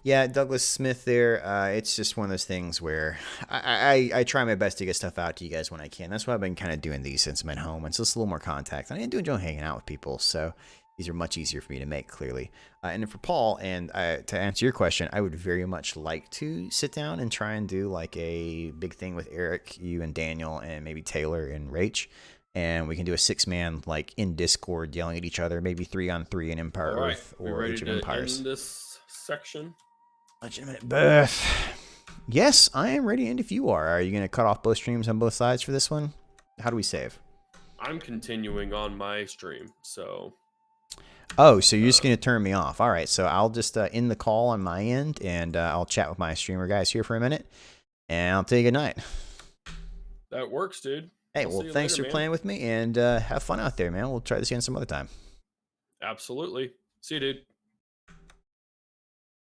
Yeah, Douglas Smith there. It's just one of those things where I try my best to get stuff out to you guys when I can. That's why I've been kind of doing these since I'm at home. It's just a little more contact. And I do enjoy hanging out with people, so these are much easier for me to make, clearly. And for Paul, and to answer your question, I would very much like to sit down and try and do like a big thing with Eric, you and Daniel, and maybe Taylor and Rach, and we can do a 6-man like in Discord yelling at each other, maybe 3-on-3 in Empire All right, Earth we or ready Age of to Empires. end this section? Legitimate birth. Yes, I am ready to end if you are. Are you going to cut off both streams on both sides for this one? How do we save? I'm continuing on my stream, so. Oh, so you're just going to turn me off. All right, so I'll just end the call on my end, and I'll chat with my streamer guys here for a minute, and I'll tell you good night. That works, dude. Hey, I'll well, see you thanks later, for man. playing with me, and have fun out there, man. We'll try this again some other time. Absolutely. See you, dude.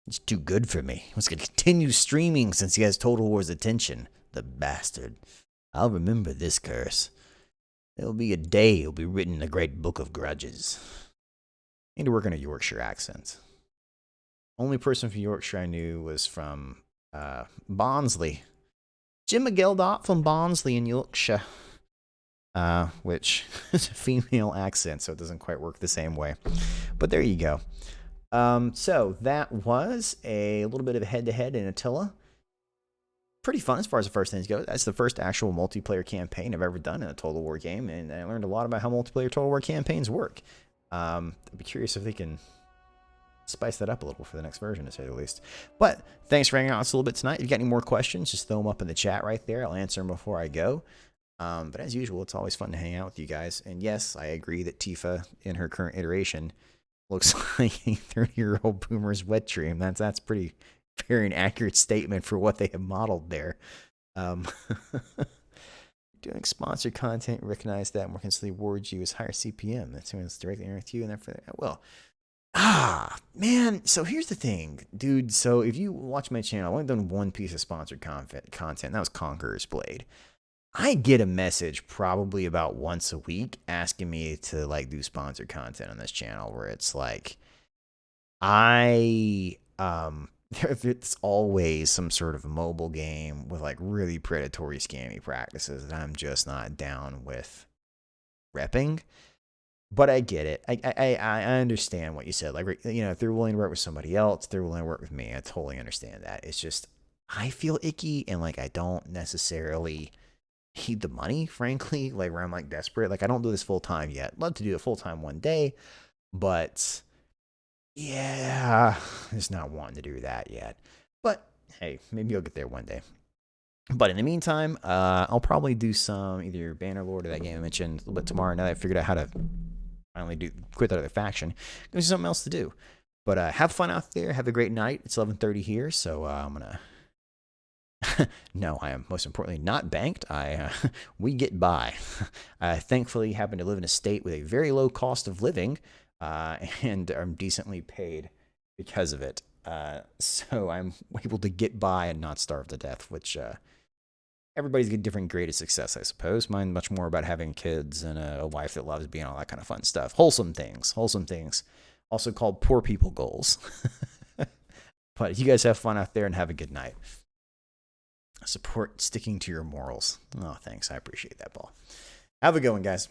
It's too good for me. He wants to continue streaming since he has Total War's attention. The bastard. I'll remember this curse. There'll be a day it'll be written in the great book of grudges. I need to work on a Yorkshire accent. Only person from Yorkshire I knew was from Barnsley. Jim McGeldot from Barnsley in Yorkshire. Which is a female accent, so it doesn't quite work the same way. But there you go. So that was a little bit of a head-to-head in Attila. Pretty fun as far as the first things go. That's the first actual multiplayer campaign I've ever done in a Total War game, and I learned a lot about how multiplayer Total War campaigns work. I'd be curious if they can spice that up a little for the next version, to say the least. But thanks for hanging out with us a little bit tonight. If you got any more questions, just throw them up in the chat right there. I'll answer them before I go. But as usual, it's always fun to hang out with you guys. And yes, I agree that Tifa, in her current iteration, looks like a 30-year-old boomer's wet dream. That's pretty fair and accurate statement for what they have modeled there. Doing sponsored content, recognize that more consistently awards you as higher CPM. That's when it's directly interact with you, and therefore, well, man. So here's the thing, dude. So if you watch my channel, I've only done one piece of sponsored content. That was Conqueror's Blade. I get a message probably about once a week asking me to like do sponsored content on this channel, where it's like, it's always some sort of mobile game with like really predatory scammy practices that I'm just not down with repping. But I get it. I understand what you said. Like, you know, if they're willing to work with somebody else, they're willing to work with me. I totally understand that. It's just, I feel icky, and like I don't necessarily need the money, frankly, like where I'm like desperate. Like, I don't do this full time yet. Love to do it full time one day, but yeah, just not wanting to do that yet. But hey, maybe I'll get there one day. But in the meantime, I'll probably do some either Bannerlord or that game I mentioned a little bit tomorrow. Now that I figured out how to finally quit that other faction, there's something else to do. But have fun out there. Have a great night. It's 11:30 here, so I'm gonna. No, I am most importantly not banked. We get by. I thankfully happen to live in a state with a very low cost of living, and I'm decently paid because of it. So I'm able to get by and not starve to death, which everybody's got a different grade of success, I suppose. Mine much more about having kids and a wife that loves being all that kind of fun stuff. Wholesome things, also called poor people goals. But you guys have fun out there and have a good night. Support sticking to your morals. Oh, thanks. I appreciate that, Paul. Have a good one, guys.